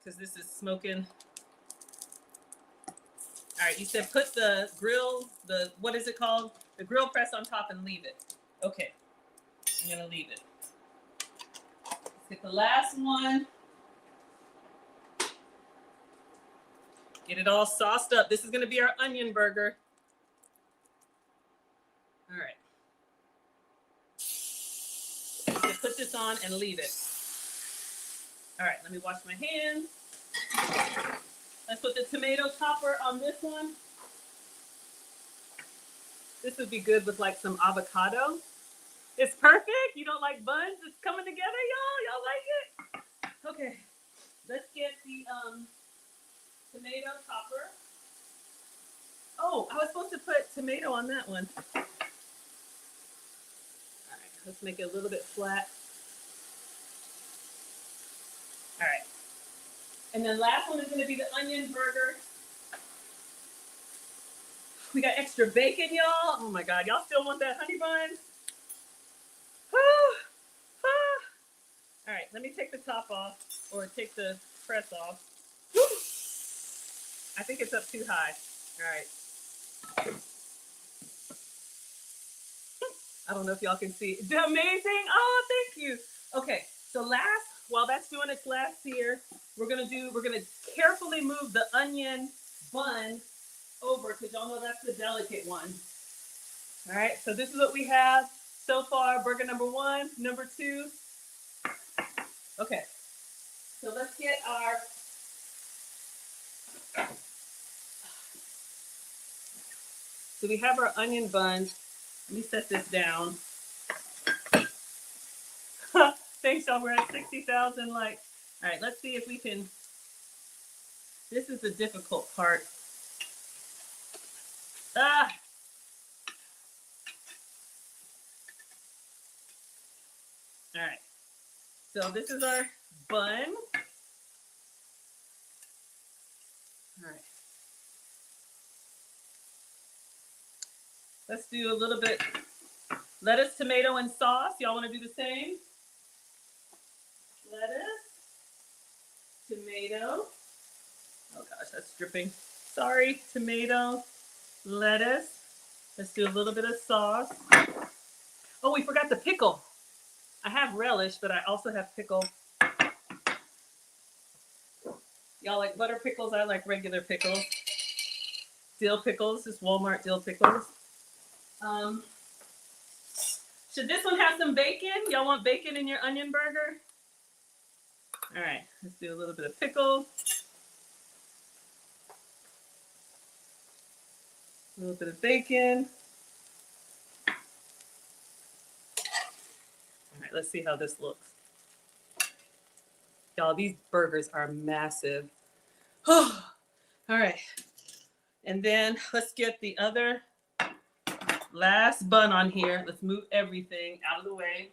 because this is smoking. All right, you said put the grill, what is it called? The grill press on top and leave it. Okay, I'm gonna leave it. Let's get the last one. Get it all sauced up. This is gonna be our onion burger. All right. So put this on and leave it. All right, let me wash my hands. Let's put the tomato topper on this one. This would be good with like some avocado. It's perfect. You don't like buns? It's coming together, y'all. Y'all like it? Okay. Let's get the tomato topper. Oh, I was supposed to put tomato on that one. All right, let's make it a little bit flat. All right. And then last one is going to be the onion burger. We got extra bacon, y'all. Oh my God, y'all still want that honey bun? All right, let me take the top off, or take the press off. I think it's up too high. All right. I don't know if y'all can see. Amazing. Oh, thank you. Okay, so while that's doing its last here, we're gonna carefully move the onion bun over, because y'all know that's the delicate one. All right, so this is what we have so far. Burger number 1, number 2. Okay, so let's get our, so we have our onion bun. Let me set this down. Thanks, y'all. We're at 60,000 likes. All right, let's see if we can. This is the difficult part. Ah. All right. So this is our bun. All right. Let's do a little bit lettuce, tomato, and sauce. Y'all want to do the same? Lettuce, tomato. Oh gosh, that's dripping. Sorry, tomato, lettuce. Let's do a little bit of sauce. Oh, we forgot the pickle. I have relish, but I also have pickle. Y'all like butter pickles? I like regular pickles. Dill pickles, just Walmart dill pickles. Should this one have some bacon? Y'all want bacon in your onion burger? All right, let's do a little bit of pickle. A little bit of bacon. All right, let's see how this looks. Y'all, these burgers are massive. All right. And then let's get the other last bun on here. Let's move everything out of the way.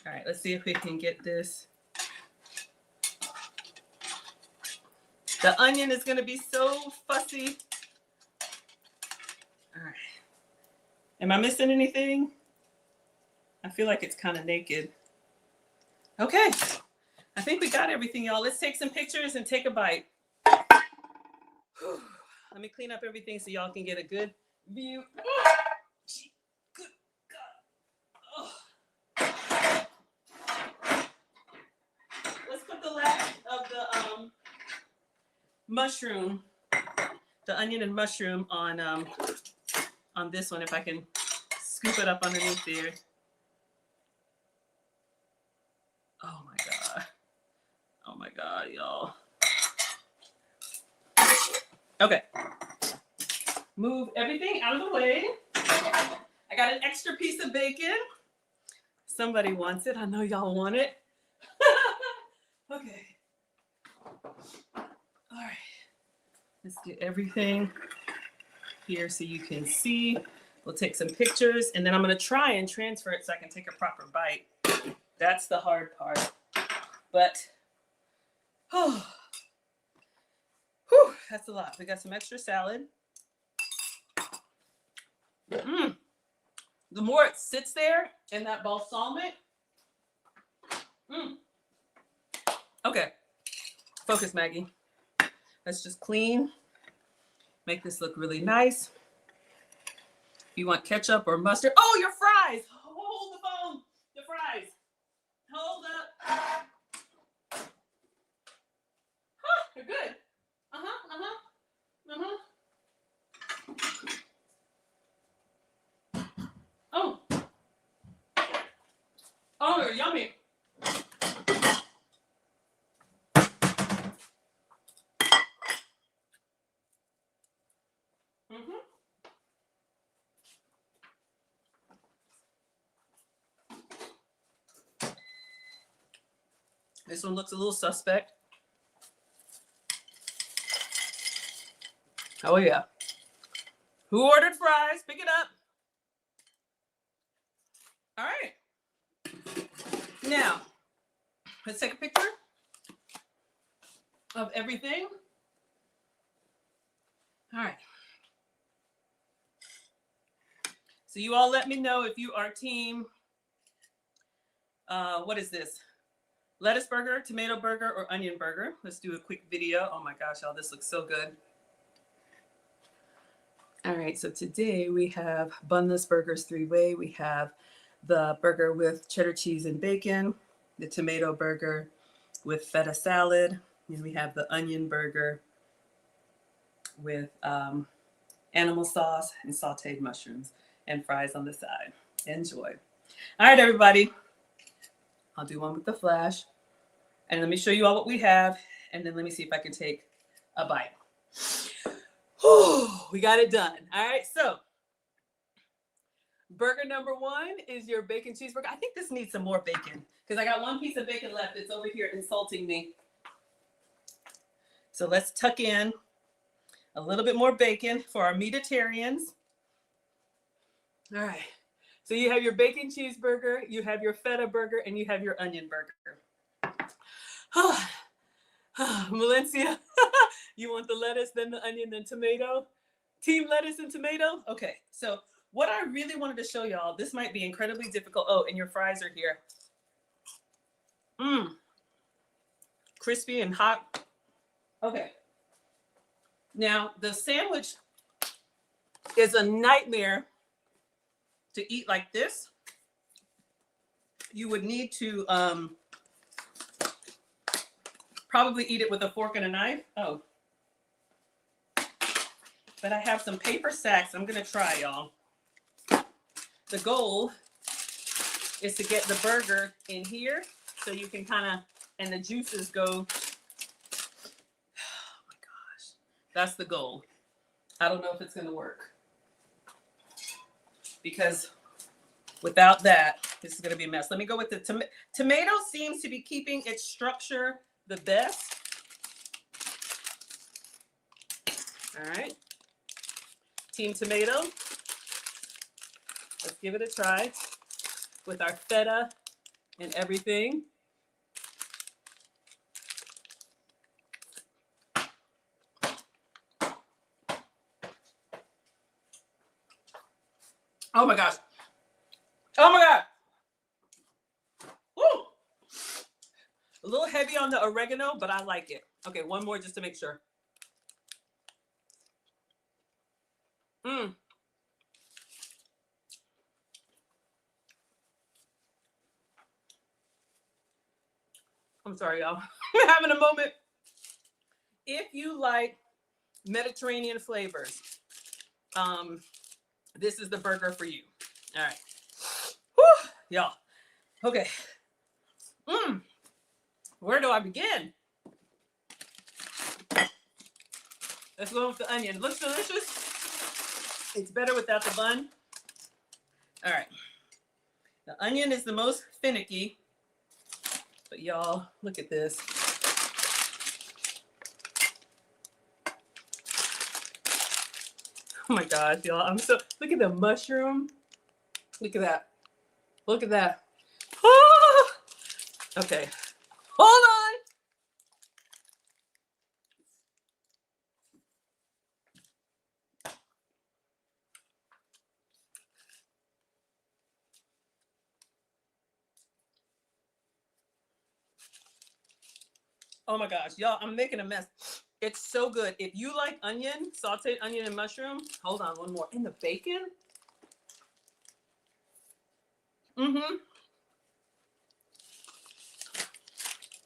All right, let's see if we can get this. The onion is gonna be so fussy. All right. Am I missing anything? I feel like it's kind of naked. Okay, I think we got everything, y'all. Let's take some pictures and take a bite. Let me clean up everything so y'all can get a good view. Good God. Let's put the last of the mushroom, the onion and mushroom on this one, if I can scoop it up underneath there. Oh my God. Oh my God, y'all. Okay. Move everything out of the way. I got an extra piece of bacon. Somebody wants it. I know y'all want it. Okay. All right. Let's get everything here so you can see. We'll take some pictures, and then I'm going to try and transfer it so I can take a proper bite. That's the hard part. But, oh, whew, that's a lot. We got some extra salad. The more it sits there in that balsamic, Okay, focus, Maggie. Let's just clean. Make this look really nice. If you want ketchup or mustard. Oh, your fries. Hold the phone. The fries. Hold up. Huh, they're good. Oh. Oh, they're yummy. This one looks a little suspect. Oh, yeah. Who ordered fries? Pick it up. All right. Now, let's take a picture of everything. All right. So you all let me know if you are team, what is this? Lettuce burger, tomato burger, or onion burger. Let's do a quick video. Oh my gosh, y'all, this looks so good. All right, so today we have Bunless burgers 3-way. We have the burger with cheddar cheese and bacon, the tomato burger with feta salad, and we have the onion burger with animal sauce and sauteed mushrooms and fries on the side. Enjoy. All right, everybody. I'll do one with the flash. And let me show you all what we have. And then let me see if I can take a bite. Whew, we got it done. All right, so burger number 1 is your bacon cheeseburger. I think this needs some more bacon because I got one piece of bacon left. It's over here insulting me. So let's tuck in a little bit more bacon for our meatitarians. All right. So you have your bacon cheeseburger, you have your feta burger, and you have your onion burger. Valencia, you want the lettuce, then the onion, then tomato? Team lettuce and tomato? Okay, so what I really wanted to show y'all, this might be incredibly difficult. Oh, and your fries are here. Crispy and hot. Okay. Now, the sandwich is a nightmare to eat like this. You would need to probably eat it with a fork and a knife. Oh. But I have some paper sacks. I'm going to try, y'all. The goal is to get the burger in here so you can kind of, and the juices go. Oh my gosh. That's the goal. I don't know if it's going to work. Because without that, this is going to be a mess. Let me go with the tomato. Seems to be keeping its structure the best. All right. Team tomato. Let's give it a try with our feta and everything. Oh my gosh. Oh my God. Woo. A little heavy on the oregano, but I like it. Okay, one more just to make sure. I'm sorry, y'all. I'm having a moment. If you like Mediterranean flavors, this is the burger for you. All right. Whew, y'all. Okay. Where do I begin? Let's go with the onion. It looks delicious. It's better without the bun. All right. The onion is the most finicky. But y'all, look at this. Oh my gosh, y'all. I'm so, look at the mushroom. Look at that. Look at that. Oh! Okay. Hold on. Oh my gosh, y'all, I'm making a mess. It's so good. If you like onion, sauteed onion and mushroom, hold on, one more. And the bacon? Mm-hmm.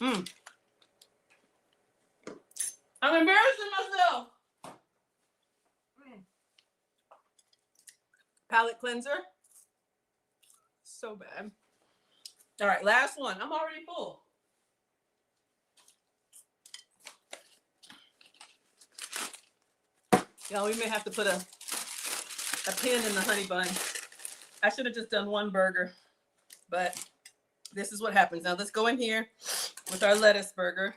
Mm. I'm embarrassing myself. Mm. Palate cleanser. So bad. All right, last one. I'm already full. Y'all, we may have to put a pin in the honey bun. I should have just done one burger, but this is what happens. Now let's go in here with our lettuce burger.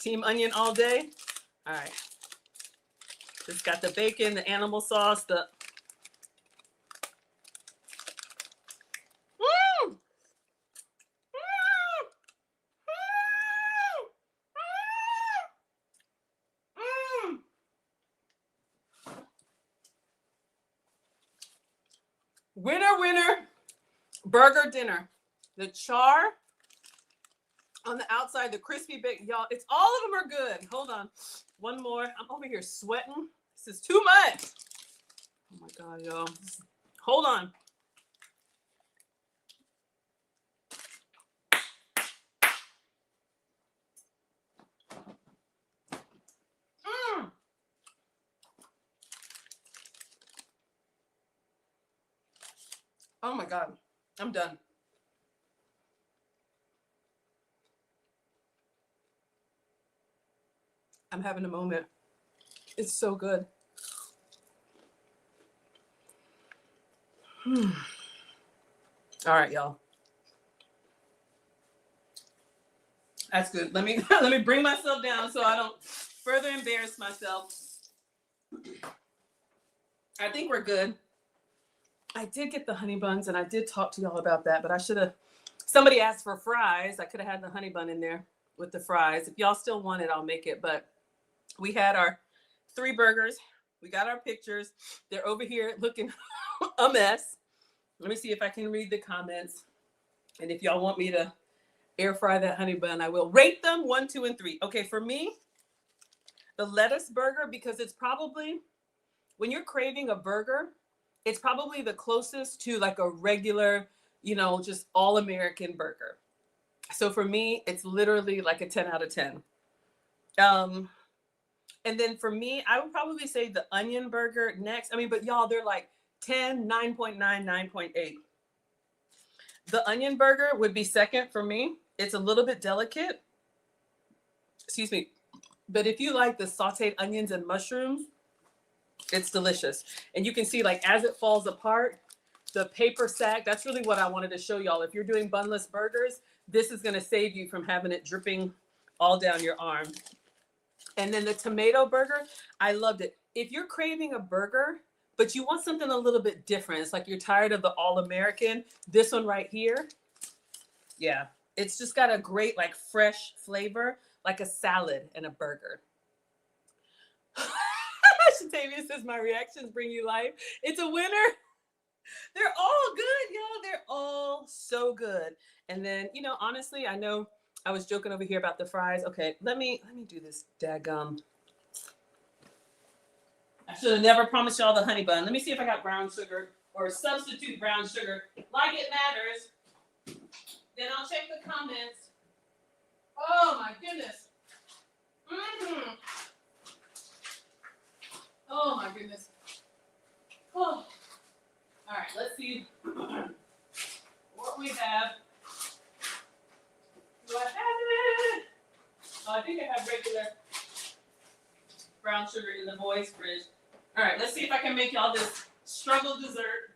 Team onion all day. All right. It's got the bacon, the animal sauce, the... Woo! Winner, winner, burger dinner. The char on the outside, the crispy bacon. Y'all, it's all of them are good. Hold on. One more. I'm over here sweating. This is too much. Oh my God, y'all. Hold on. Oh my God. I'm done. I'm having a moment. It's so good. All right, y'all. That's good. Let me bring myself down so I don't further embarrass myself. I think we're good. I did get the honey buns and I did talk to y'all about that, but I should have. Somebody asked for fries. I could have had the honey bun in there with the fries. If y'all still want it, I'll make it. But we had our 3 burgers. We got our pictures. They're over here looking a mess. Let me see if I can read the comments. And if y'all want me to air fry that honey bun, I will. Rate them 1, 2, and 3. Okay, for me, the lettuce burger, because it's probably, when you're craving a burger, it's probably the closest to like a regular, just all American burger. So for me, it's literally like a 10 out of 10. And then for me, I would probably say the onion burger next. I mean, but y'all, they're like 10, 9.9, 9.8. The onion burger would be second for me. It's a little bit delicate. Excuse me. But if you like the sauteed onions and mushrooms, it's delicious. And you can see, like, as it falls apart, the paper sack, that's really what I wanted to show y'all. If you're doing bunless burgers, this is going to save you from having it dripping all down your arm. And then the tomato burger, I loved it. If you're craving a burger, but you want something a little bit different, it's like you're tired of the all-American, this one right here, yeah, it's just got a great, like, fresh flavor, like a salad and a burger. Shatavia says, my reactions bring you life. It's a winner. They're all good, y'all. They're all so good. And then, honestly, I know I was joking over here about the fries. Okay, let me do this daggum. I should have never promised y'all the honey bun. Let me see if I got brown sugar or substitute brown sugar. Like it matters. Then I'll check the comments. Oh my goodness. Oh my goodness. Oh. All right, let's see what we have. Do I have it? Oh, I think I have regular brown sugar in the boys' fridge. All right, let's see if I can make y'all this struggle dessert.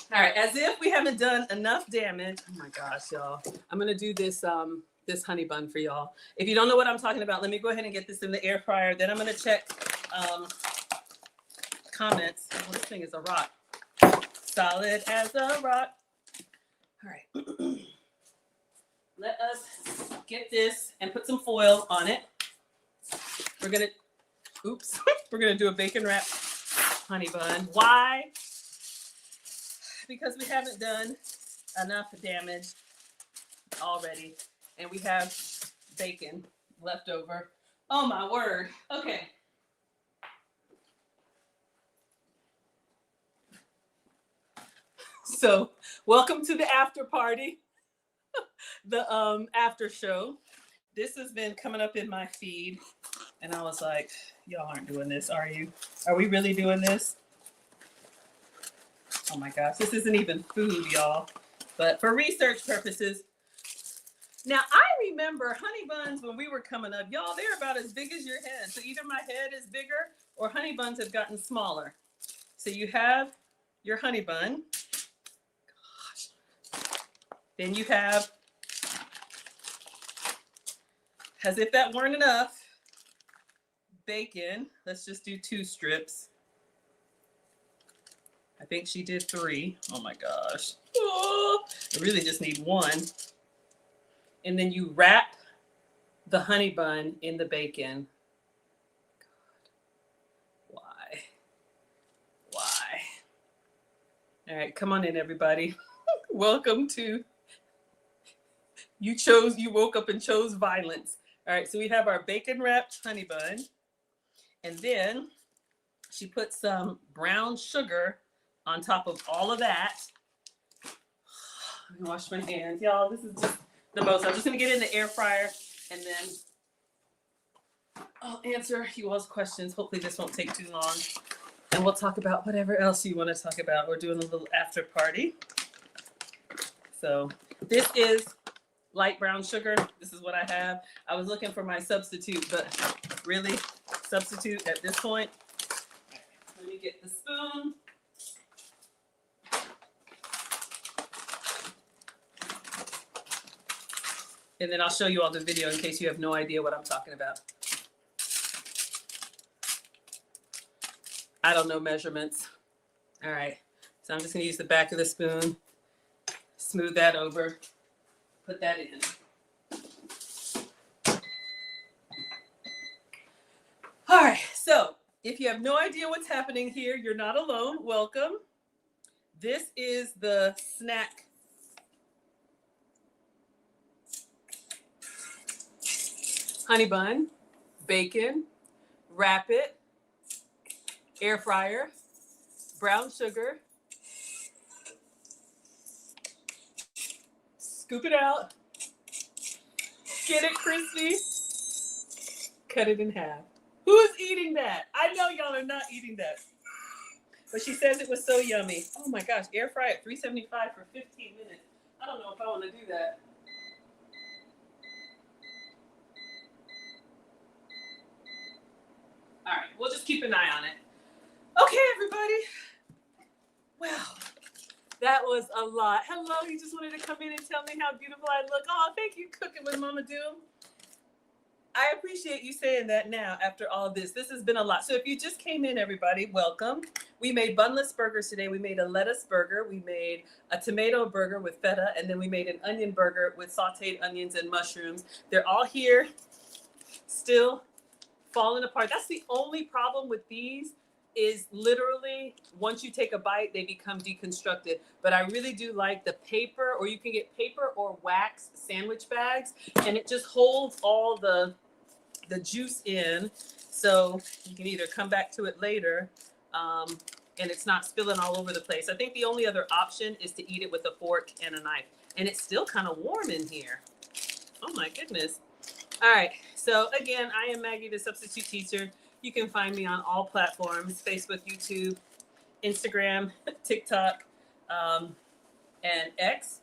All right, as if we haven't done enough damage. Oh my gosh, y'all. I'm gonna do this this honey bun for y'all. If you don't know what I'm talking about, let me go ahead and get this in the air fryer. Then I'm going to check comments. Oh, this thing is a rock. Solid as a rock. All right. Let us get this and put some foil on it. We're going to, oops, we're going to do a bacon wrap honey bun. Why? Because we haven't done enough damage already. And we have bacon left over. Oh my word. Okay. So welcome to the after party, the after show. This has been coming up in my feed. And I was like, y'all aren't doing this, are you? Are we really doing this? Oh my gosh, this isn't even food, y'all. But for research purposes, now, I remember honey buns when we were coming up. Y'all, they're about as big as your head. So either my head is bigger or honey buns have gotten smaller. So you have your honey bun. Gosh. Then you have, as if that weren't enough, bacon. Let's just do 2 strips. I think she did 3. Oh my gosh. Oh, I really just need 1. And then you wrap the honey bun in the bacon. God, why? All right, come on in, everybody. Welcome to, you woke up and chose violence. All right, so we have our bacon wrapped honey bun. And then she put some brown sugar on top of all of that. Let me wash my hands. Y'all, this is just the most. I'm just going to get it in the air fryer and then I'll answer you all's questions. Hopefully this won't take too long. And we'll talk about whatever else you want to talk about. We're doing a little after party. So this is light brown sugar. This is what I have. I was looking for my substitute, but really, substitute at this point. Let me get the spoon. And then I'll show you all the video in case you have no idea what I'm talking about. I don't know measurements. All right, so I'm just gonna use the back of the spoon, smooth that over, put that in. All right, so if you have no idea what's happening here, you're not alone, welcome. This is the snack honey bun, bacon, wrap it, air fryer, brown sugar, scoop it out, get it crispy, cut it in half. Who is eating that? I know y'all are not eating that. But she says it was so yummy. Oh my gosh, air fry at 375 for 15 minutes. I don't know if I want to do that. All right, we'll just keep an eye on it. Okay, everybody. Well, that was a lot. Hello, you just wanted to come in and tell me how beautiful I look. Oh, thank you, Cooking with Mama Doom. I appreciate you saying that now after all this. This has been a lot. So if you just came in, everybody, welcome. We made bunless burgers today. We made a lettuce burger. We made a tomato burger with feta. And then we made an onion burger with sauteed onions and mushrooms. They're all here, still falling apart. That's the only problem with these is literally once you take a bite, they become deconstructed. But I really do like the paper, or you can get paper or wax sandwich bags, and it just holds all the juice in. So you can either come back to it later and it's not spilling all over the place. I think the only other option is to eat it with a fork and a knife. And it's still kind of warm in here. Oh my goodness. All right, so again, I am Maggie, the substitute teacher. You can find me on all platforms, Facebook, YouTube, Instagram, TikTok, and X.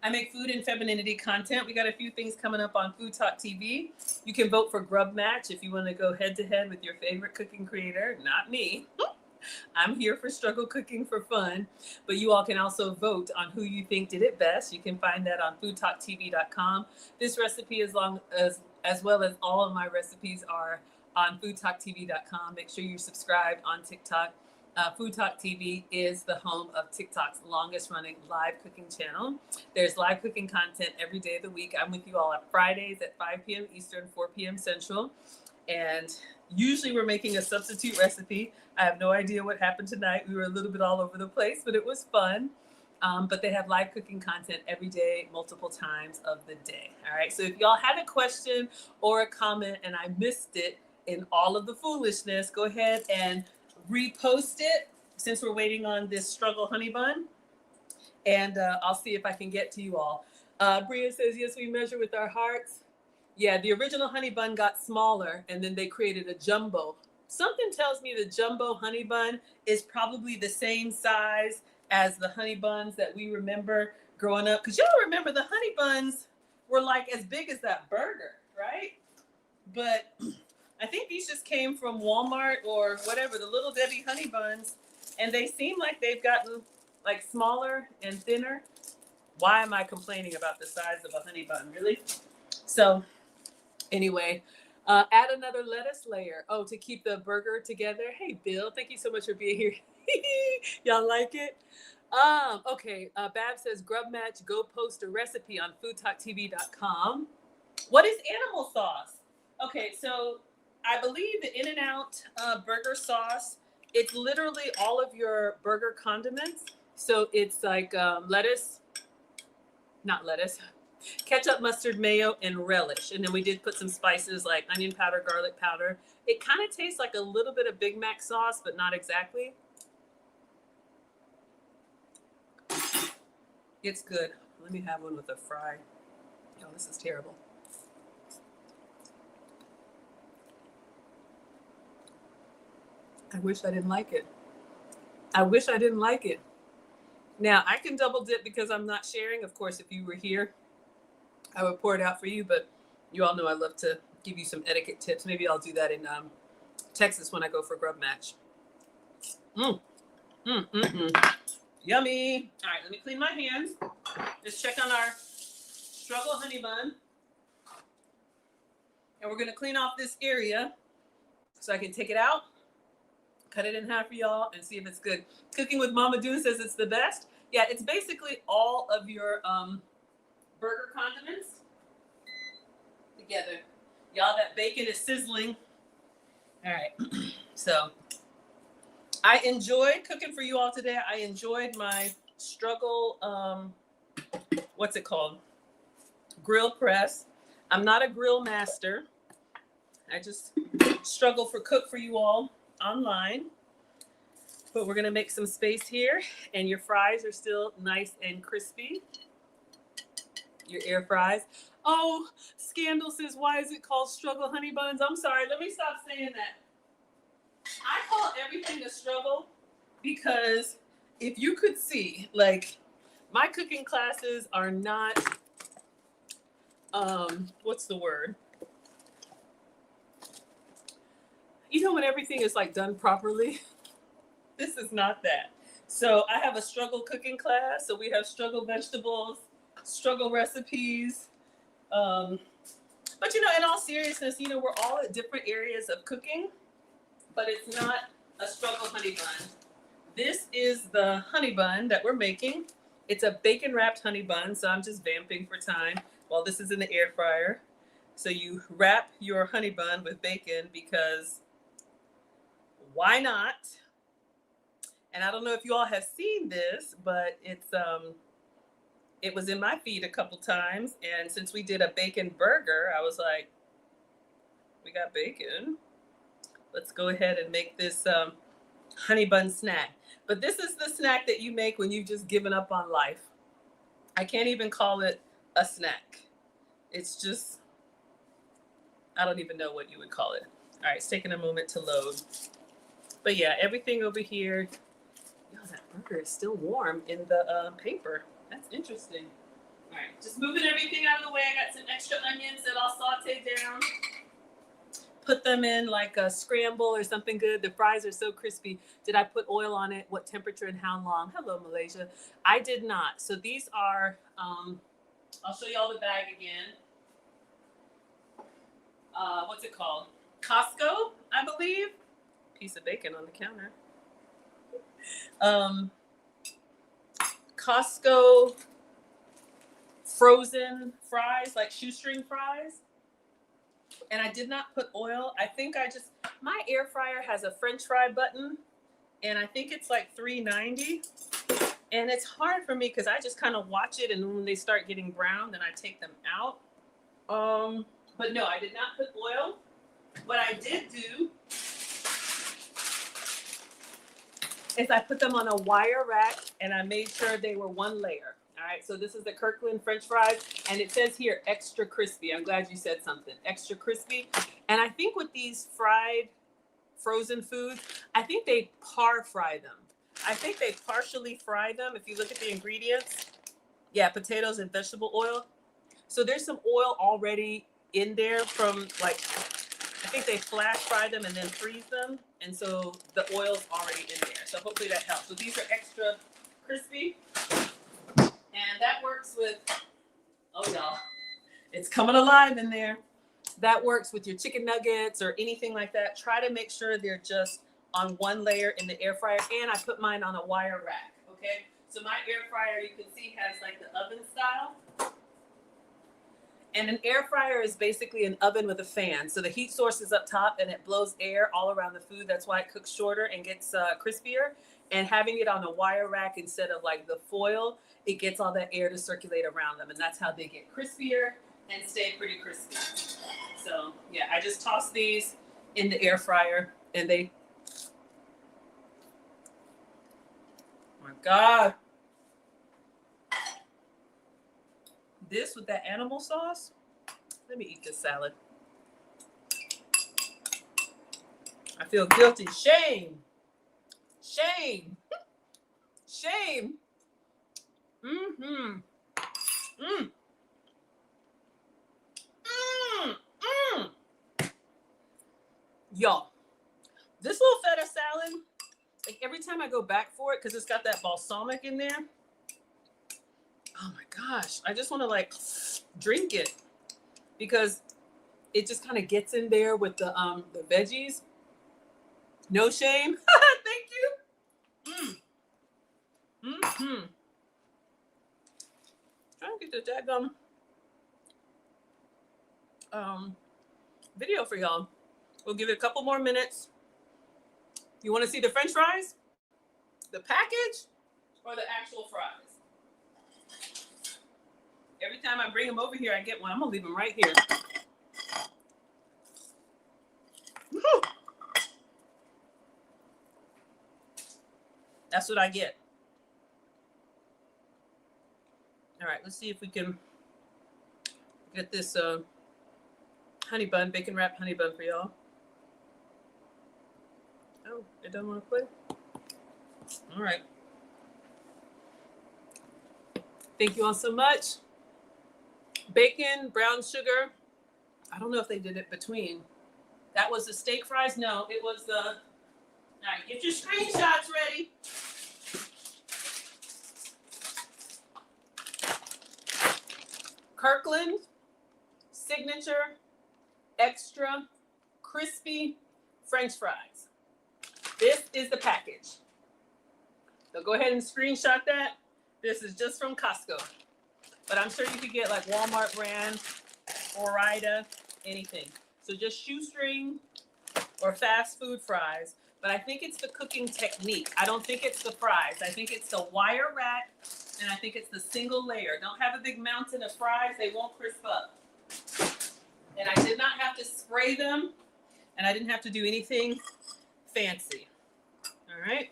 I make food and femininity content. We got a few things coming up on Food Talk TV. You can vote for Grub Match if you want to go head to head with your favorite cooking creator, not me. I'm here for struggle cooking for fun, but you all can also vote on who you think did it best. You can find that on foodtalktv.com. This recipe, as well as all of my recipes, are on foodtalktv.com. Make sure you're subscribed on TikTok. Food Talk TV is the home of TikTok's longest running live cooking channel. There's live cooking content every day of the week. I'm with you all on Fridays at 5 p.m. Eastern, 4 p.m. Central. And usually we're making a substitute recipe. I have no idea what happened tonight. We were a little bit all over the place, but it was fun. But they have live cooking content every day, multiple times of the day. All right. So if y'all had a question or a comment and I missed it in all of the foolishness, go ahead and repost it since we're waiting on this struggle honey bun. And I'll see if I can get to you all. Bria says, yes, we measure with our hearts. Yeah, the original honey bun got smaller and then they created a jumbo. Something tells me the jumbo honey bun is probably the same size as the honey buns that we remember growing up. Because y'all remember the honey buns were like as big as that burger, right? But I think these just came from Walmart or whatever, the Little Debbie honey buns. And they seem like they've gotten like smaller and thinner. Why am I complaining about the size of a honey bun, really? So anyway, add another lettuce layer. Oh, to keep the burger together. Hey, Bill, thank you so much for being here. Y'all like it? Okay, Bab says, Grub Match, go post a recipe on foodtalktv.com. What is animal sauce? Okay, so I believe the In-N-Out burger sauce, it's literally all of your burger condiments. So it's like ketchup, mustard, mayo, and relish. And then we did put some spices like onion powder, garlic powder. It kind of tastes like a little bit of Big Mac sauce, but not exactly. It's good. Let me have one with a fry. Oh, this is terrible. I wish I didn't like it. Now, I can double dip because I'm not sharing. Of course, if you were here, I would pour it out for you, but you all know I love to give you some etiquette tips. Maybe I'll do that in Texas when I go for Grub Match. Yummy. All right, let me clean my hands. Just check on our struggle honey bun. And we're going to clean off this area so I can take it out, cut it in half for y'all, and see if it's good. Cooking with Mama Doon says it's the best. Yeah, it's basically all of your burger condiments together. Y'all, that bacon is sizzling. All right. So I enjoyed cooking for you all today. I enjoyed my struggle, what's it called? Grill press. I'm not a grill master. I just struggle for cook for you all online. But we're gonna make some space here, and your fries are still nice and crispy. Your air fries. Oh, Scandal says, why is it called struggle honey buns? I'm sorry, let me stop saying that. I call everything a struggle because if you could see, like, my cooking classes are not, what's the word? You know when everything is like done properly? This is not that. So I have a struggle cooking class. So we have struggle vegetables, struggle recipes. But, you know, in all seriousness, you know, we're all at different areas of cooking, but it's not a struggle honey bun. This is the honey bun that we're making. It's a bacon wrapped honey bun. So I'm just vamping for time while this is in the air fryer. So you wrap your honey bun with bacon because why not? And I don't know if you all have seen this, but it was in my feed a couple times. And since we did a bacon burger, I was like, we got bacon. Let's go ahead and make this honey bun snack. But this is the snack that you make when you've just given up on life. I can't even call it a snack. It's just, I don't even know what you would call it. All right, it's taking a moment to load. But yeah, everything over here. Yo, that burger is still warm in the paper. That's interesting. All right, just moving everything out of the way. I got some extra onions that I'll saute down. put them in like a scramble or something good. The fries are so crispy. Did I put oil on it? What temperature and how long? Hello, Malaysia. I did not. So these are, I'll show you all the bag again. What's it called? Costco, I believe. Piece of bacon on the counter. Costco frozen fries, like shoestring fries. And I did not put oil. I think my air fryer has a French fry button, and I think it's like $3.90. And it's hard for me because I just kind of watch it, and when they start getting brown, then I take them out. But no, I did not put oil. What I did do is I put them on a wire rack, and I made sure they were one layer. All right, so this is the Kirkland French fries, and it says here extra crispy. I'm glad you said something, extra crispy. And I think with these fried frozen foods, I think they fry them. I think they partially fry them. If you look at the ingredients, yeah, potatoes and vegetable oil. So there's some oil already in there from, like, I think they flash fry them and then freeze them. And so the oil's already in there. So hopefully that helps. So these are extra crispy. And that works with, oh y'all, it's coming alive in there. That works with your chicken nuggets or anything like that. Try to make sure they're just on one layer in the air fryer. And I put mine on a wire rack, okay? So my air fryer, you can see, has like the oven style. And an air fryer is basically an oven with a fan. So the heat source is up top and it blows air all around the food. That's why it cooks shorter and gets crispier. And having it on a wire rack instead of like the foil, it gets all that air to circulate around them. And that's how they get crispier and stay pretty crispy. So yeah, I just toss these in the air fryer and they, oh my God. This with that animal sauce. Let me eat this salad. I feel guilty. Shame. Shame. Shame. Mm-hmm. Mm. Mm. Mm. Y'all, this little feta salad, like every time I go back for it, because it's got that balsamic in there, oh my gosh, I just want to like drink it because it just kind of gets in there with the veggies. No shame. Thank you. Mm-hmm. Trying to get the daggum video for y'all. We'll give it a couple more minutes. You want to see the French fries? The package or the actual fries? Every time I bring them over here, I get one. I'm going to leave them right here. Woo! That's what I get. All right, let's see if we can get this honey bun, bacon wrapped honey bun for y'all. Oh, it doesn't want to play? All right. Thank you all so much. Bacon, brown sugar. I don't know if they did it between. That was the steak fries? No, it was the... All right, get your screenshots ready. Kirkland signature extra crispy French fries. This is the package. So go ahead and screenshot that. This is just from Costco. But I'm sure you could get like Walmart brand, Ore-Ida, anything. So just shoestring or fast food fries. But I think it's the cooking technique. I don't think it's the fries. I think it's the wire rack, and I think it's the single layer. Don't have a big mountain of fries. They won't crisp up. And I did not have to spray them, and I didn't have to do anything fancy. All right.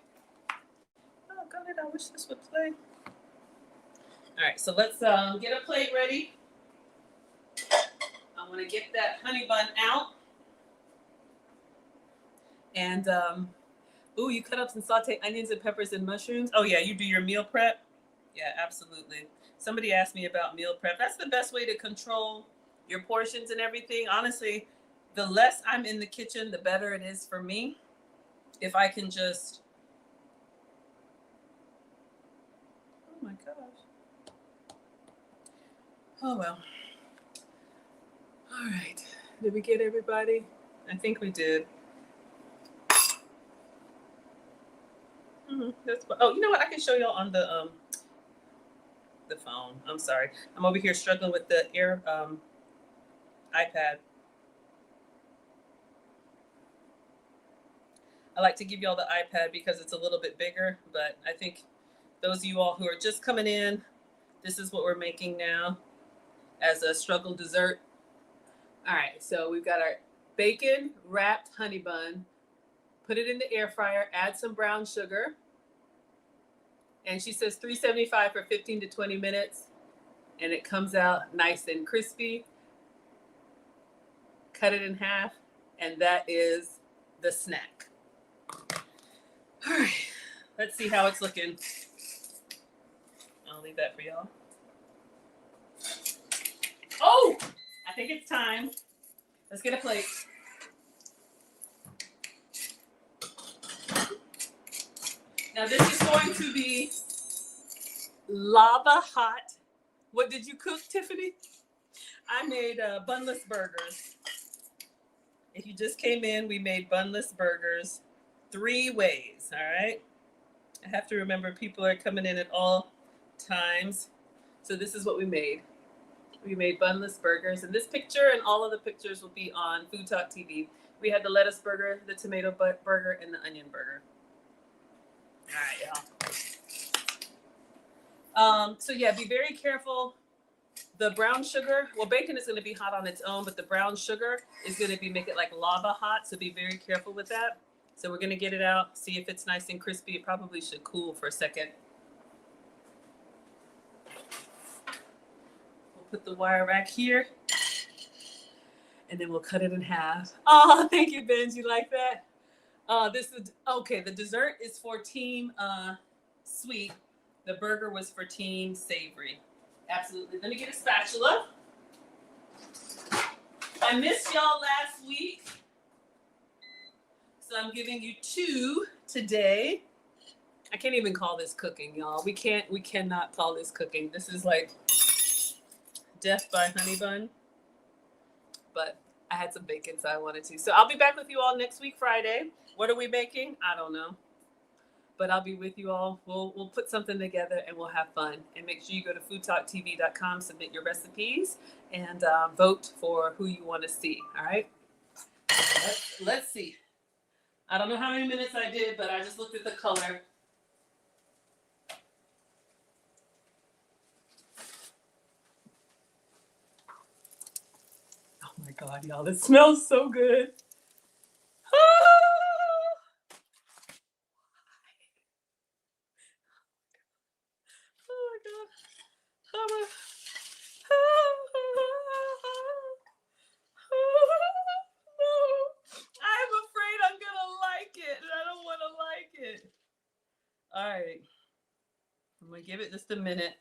Oh, God, I wish this would play. All right, so let's get a plate ready. I want to get that honey bun out. And, ooh, you cut up some sauteed onions and peppers and mushrooms. Oh, yeah, you do your meal prep? Yeah, absolutely. Somebody asked me about meal prep. That's the best way to control your portions and everything. Honestly, the less I'm in the kitchen, the better it is for me. If I can just, oh my gosh. Oh well. All right. Did we get everybody? I think we did. That's, oh, you know what? I can show y'all on the phone. I'm sorry. I'm over here struggling with the iPad. I like to give y'all the iPad because it's a little bit bigger, but I think those of you all who are just coming in, this is what we're making now as a struggle dessert. All right, so we've got our bacon wrapped honey bun. Put it in the air fryer, add some brown sugar. And she says 375 for 15 to 20 minutes. And it comes out nice and crispy. Cut it in half, and that is the snack. All right, let's see how it's looking. I'll leave that for y'all. Oh, I think it's time. Let's get a plate. Now this is going to be lava hot. What did you cook, Tiffany? I made bunless burgers. If you just came in, we made bunless burgers 3 ways, all right? I have to remember people are coming in at all times. So this is what we made. We made bunless burgers, and this picture and all of the pictures will be on Fttv. We had the lettuce burger, the tomato burger, and the onion burger. All right, y'all. So yeah, be very careful. The brown sugar, well, bacon is going to be hot on its own, but the brown sugar is going to be make it like lava hot. So be very careful with that. So we're going to get it out, see if it's nice and crispy. It probably should cool for a second. We'll put the wire rack here, and then we'll cut it in half. Oh, thank you, Benj. You like that? This is okay. The dessert is for team sweet. The burger was for team savory. Absolutely. Let me get a spatula. I missed y'all last week, so I'm giving you 2 today. I can't even call this cooking, y'all. We cannot call this cooking. This is like death by honey bun. But I had some bacon, so I wanted to. So I'll be back with you all next week, Friday. What are we making? I don't know. But I'll be with you all. We'll put something together and we'll have fun. And make sure you go to foodtalktv.com, submit your recipes, and vote for who you want to see. All right? Let's see. I don't know how many minutes I did, but I just looked at the color. Oh my God, y'all. This smells so good. I'm afraid I'm gonna like it, and I don't want to like it. All right, I'm gonna give it just a minute.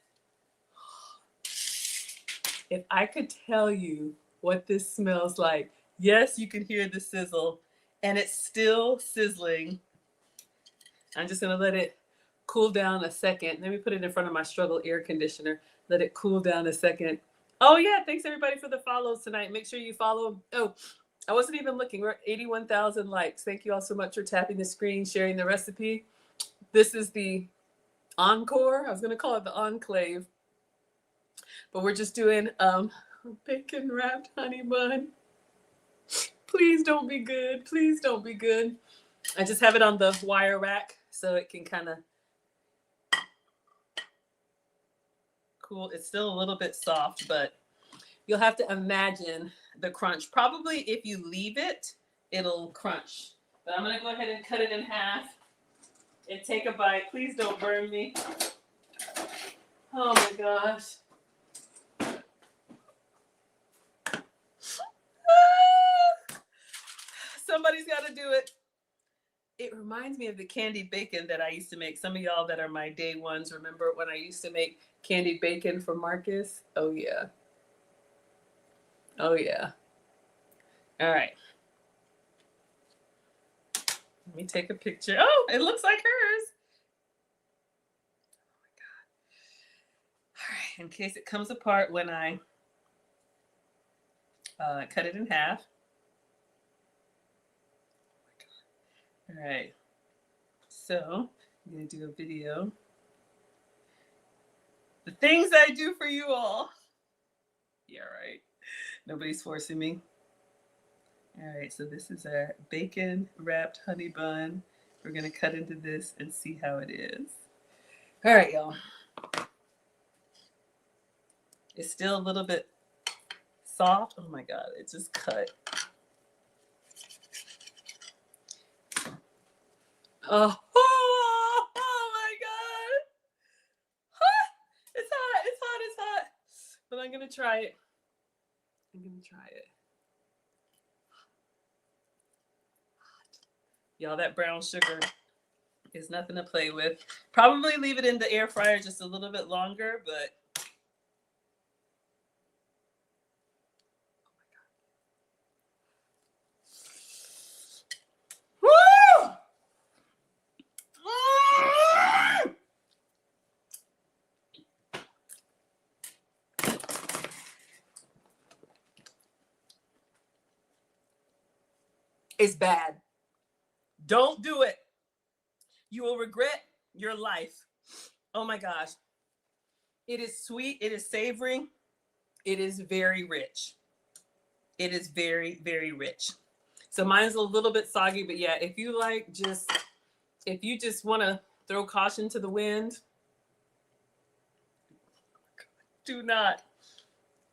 If I could tell you what this smells like, yes, you can hear the sizzle, and it's still sizzling. I'm just gonna let it cool down a second. Let me put it in front of my struggle air conditioner. Let it cool down a second. Oh yeah, thanks everybody for the follows tonight. Make sure you follow. Oh, I wasn't even looking. We're at 81,000 likes. Thank you all so much for tapping the screen, sharing the recipe. This is the encore. I was gonna call it the enclave, but we're just doing bacon wrapped honey bun. Please don't be good. Please don't be good. I just have it on the wire rack so it can kind of cool. It's still a little bit soft, but you'll have to imagine the crunch. Probably if you leave it, it'll crunch. But I'm going to go ahead and cut it in half and take a bite. Please don't burn me. Oh my gosh. Somebody's got to do it. It reminds me of the candied bacon that I used to make. Some of y'all that are my day ones remember when I used to make candied bacon for Marcus? Oh yeah. Oh yeah. All right. Let me take a picture. Oh, it looks like hers. Oh my God. All right. In case it comes apart when I cut it in half. Oh my God. All right. So I'm going to do a video. The things I do for you all. Yeah, right. Nobody's forcing me. All right, so this is our bacon wrapped honey bun. We're gonna cut into this and see how it is. All right, y'all. It's still a little bit soft. Oh my God, it just cut. Oh, oh my God. It's hot, it's hot, it's hot. But I'm gonna try it. I'm gonna try it. Y'all, that brown sugar is nothing to play with. Probably leave it in the air fryer just a little bit longer, but woo! It's bad. Don't do it. You will regret your life. Oh my gosh. It is sweet. It is savory. It is very rich. It is very, very rich. So mine's a little bit soggy, but yeah, if you just want to throw caution to the wind, do not.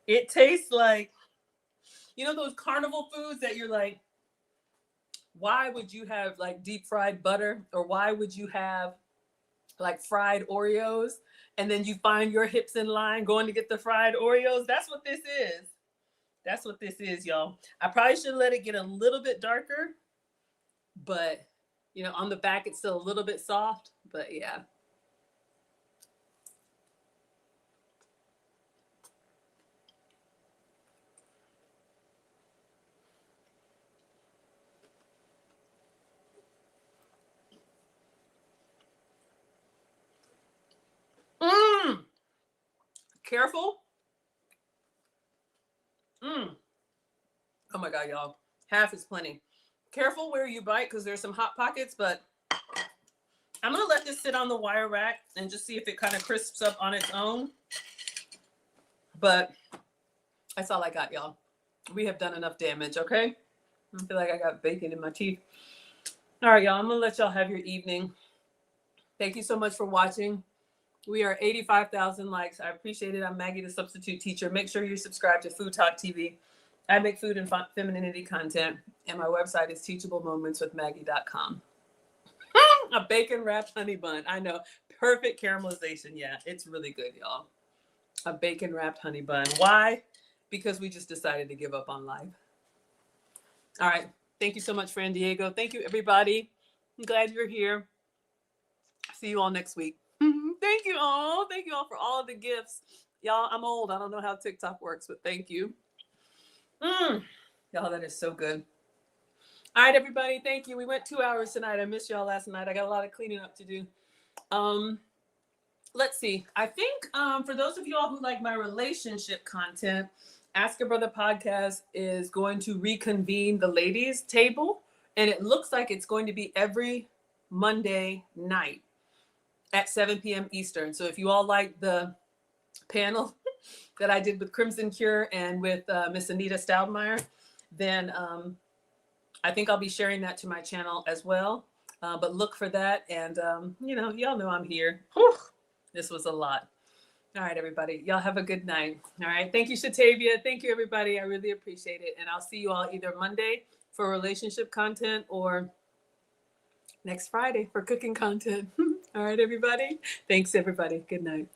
It tastes like, those carnival foods that you're like, why would you have like deep fried butter, or why would you have like fried Oreos, and then you find your hips in line going to get the fried Oreos? That's what this is. That's what this is, y'all. I probably should let it get a little bit darker, but on the back it's still a little bit soft, but yeah. Careful. Oh my God, y'all. Half is plenty. Careful where you bite, because there's some hot pockets, but I'm going to let this sit on the wire rack and just see if it kind of crisps up on its own. But that's all I got, y'all. We have done enough damage, okay? I feel like I got bacon in my teeth. All right, y'all. I'm going to let y'all have your evening. Thank you so much for watching. We are 85,000 likes. I appreciate it. I'm Maggie, the substitute teacher. Make sure you subscribe to Food Talk TV. I make food and femininity content, and my website is teachablemomentswithmaggie.com. A bacon wrapped honey bun. I know. Perfect caramelization. Yeah, it's really good, y'all. A bacon wrapped honey bun. Why? Because we just decided to give up on life. All right. Thank you so much, Fran Diego. Thank you, everybody. I'm glad you're here. See you all next week. Thank you all. Thank you all for all of the gifts. Y'all, I'm old. I don't know how TikTok works, but thank you. Y'all, that is so good. All right, everybody. Thank you. We went 2 hours tonight. I missed y'all last night. I got a lot of cleaning up to do. Let's see. I think for those of y'all who like my relationship content, Ask a Brother podcast is going to reconvene the ladies table. And it looks like it's going to be every Monday night at 7 p.m. Eastern. So if you all like the panel that I did with Crimson Cure and with Miss Anita Stoudemire, then I think I'll be sharing that to my channel as well. But look for that. And, y'all know I'm here. Whew, this was a lot. All right, everybody. Y'all have a good night. All right. Thank you, Shatavia. Thank you, everybody. I really appreciate it. And I'll see you all either Monday for relationship content or next Friday for cooking content. All right, everybody. Thanks, everybody. Good night.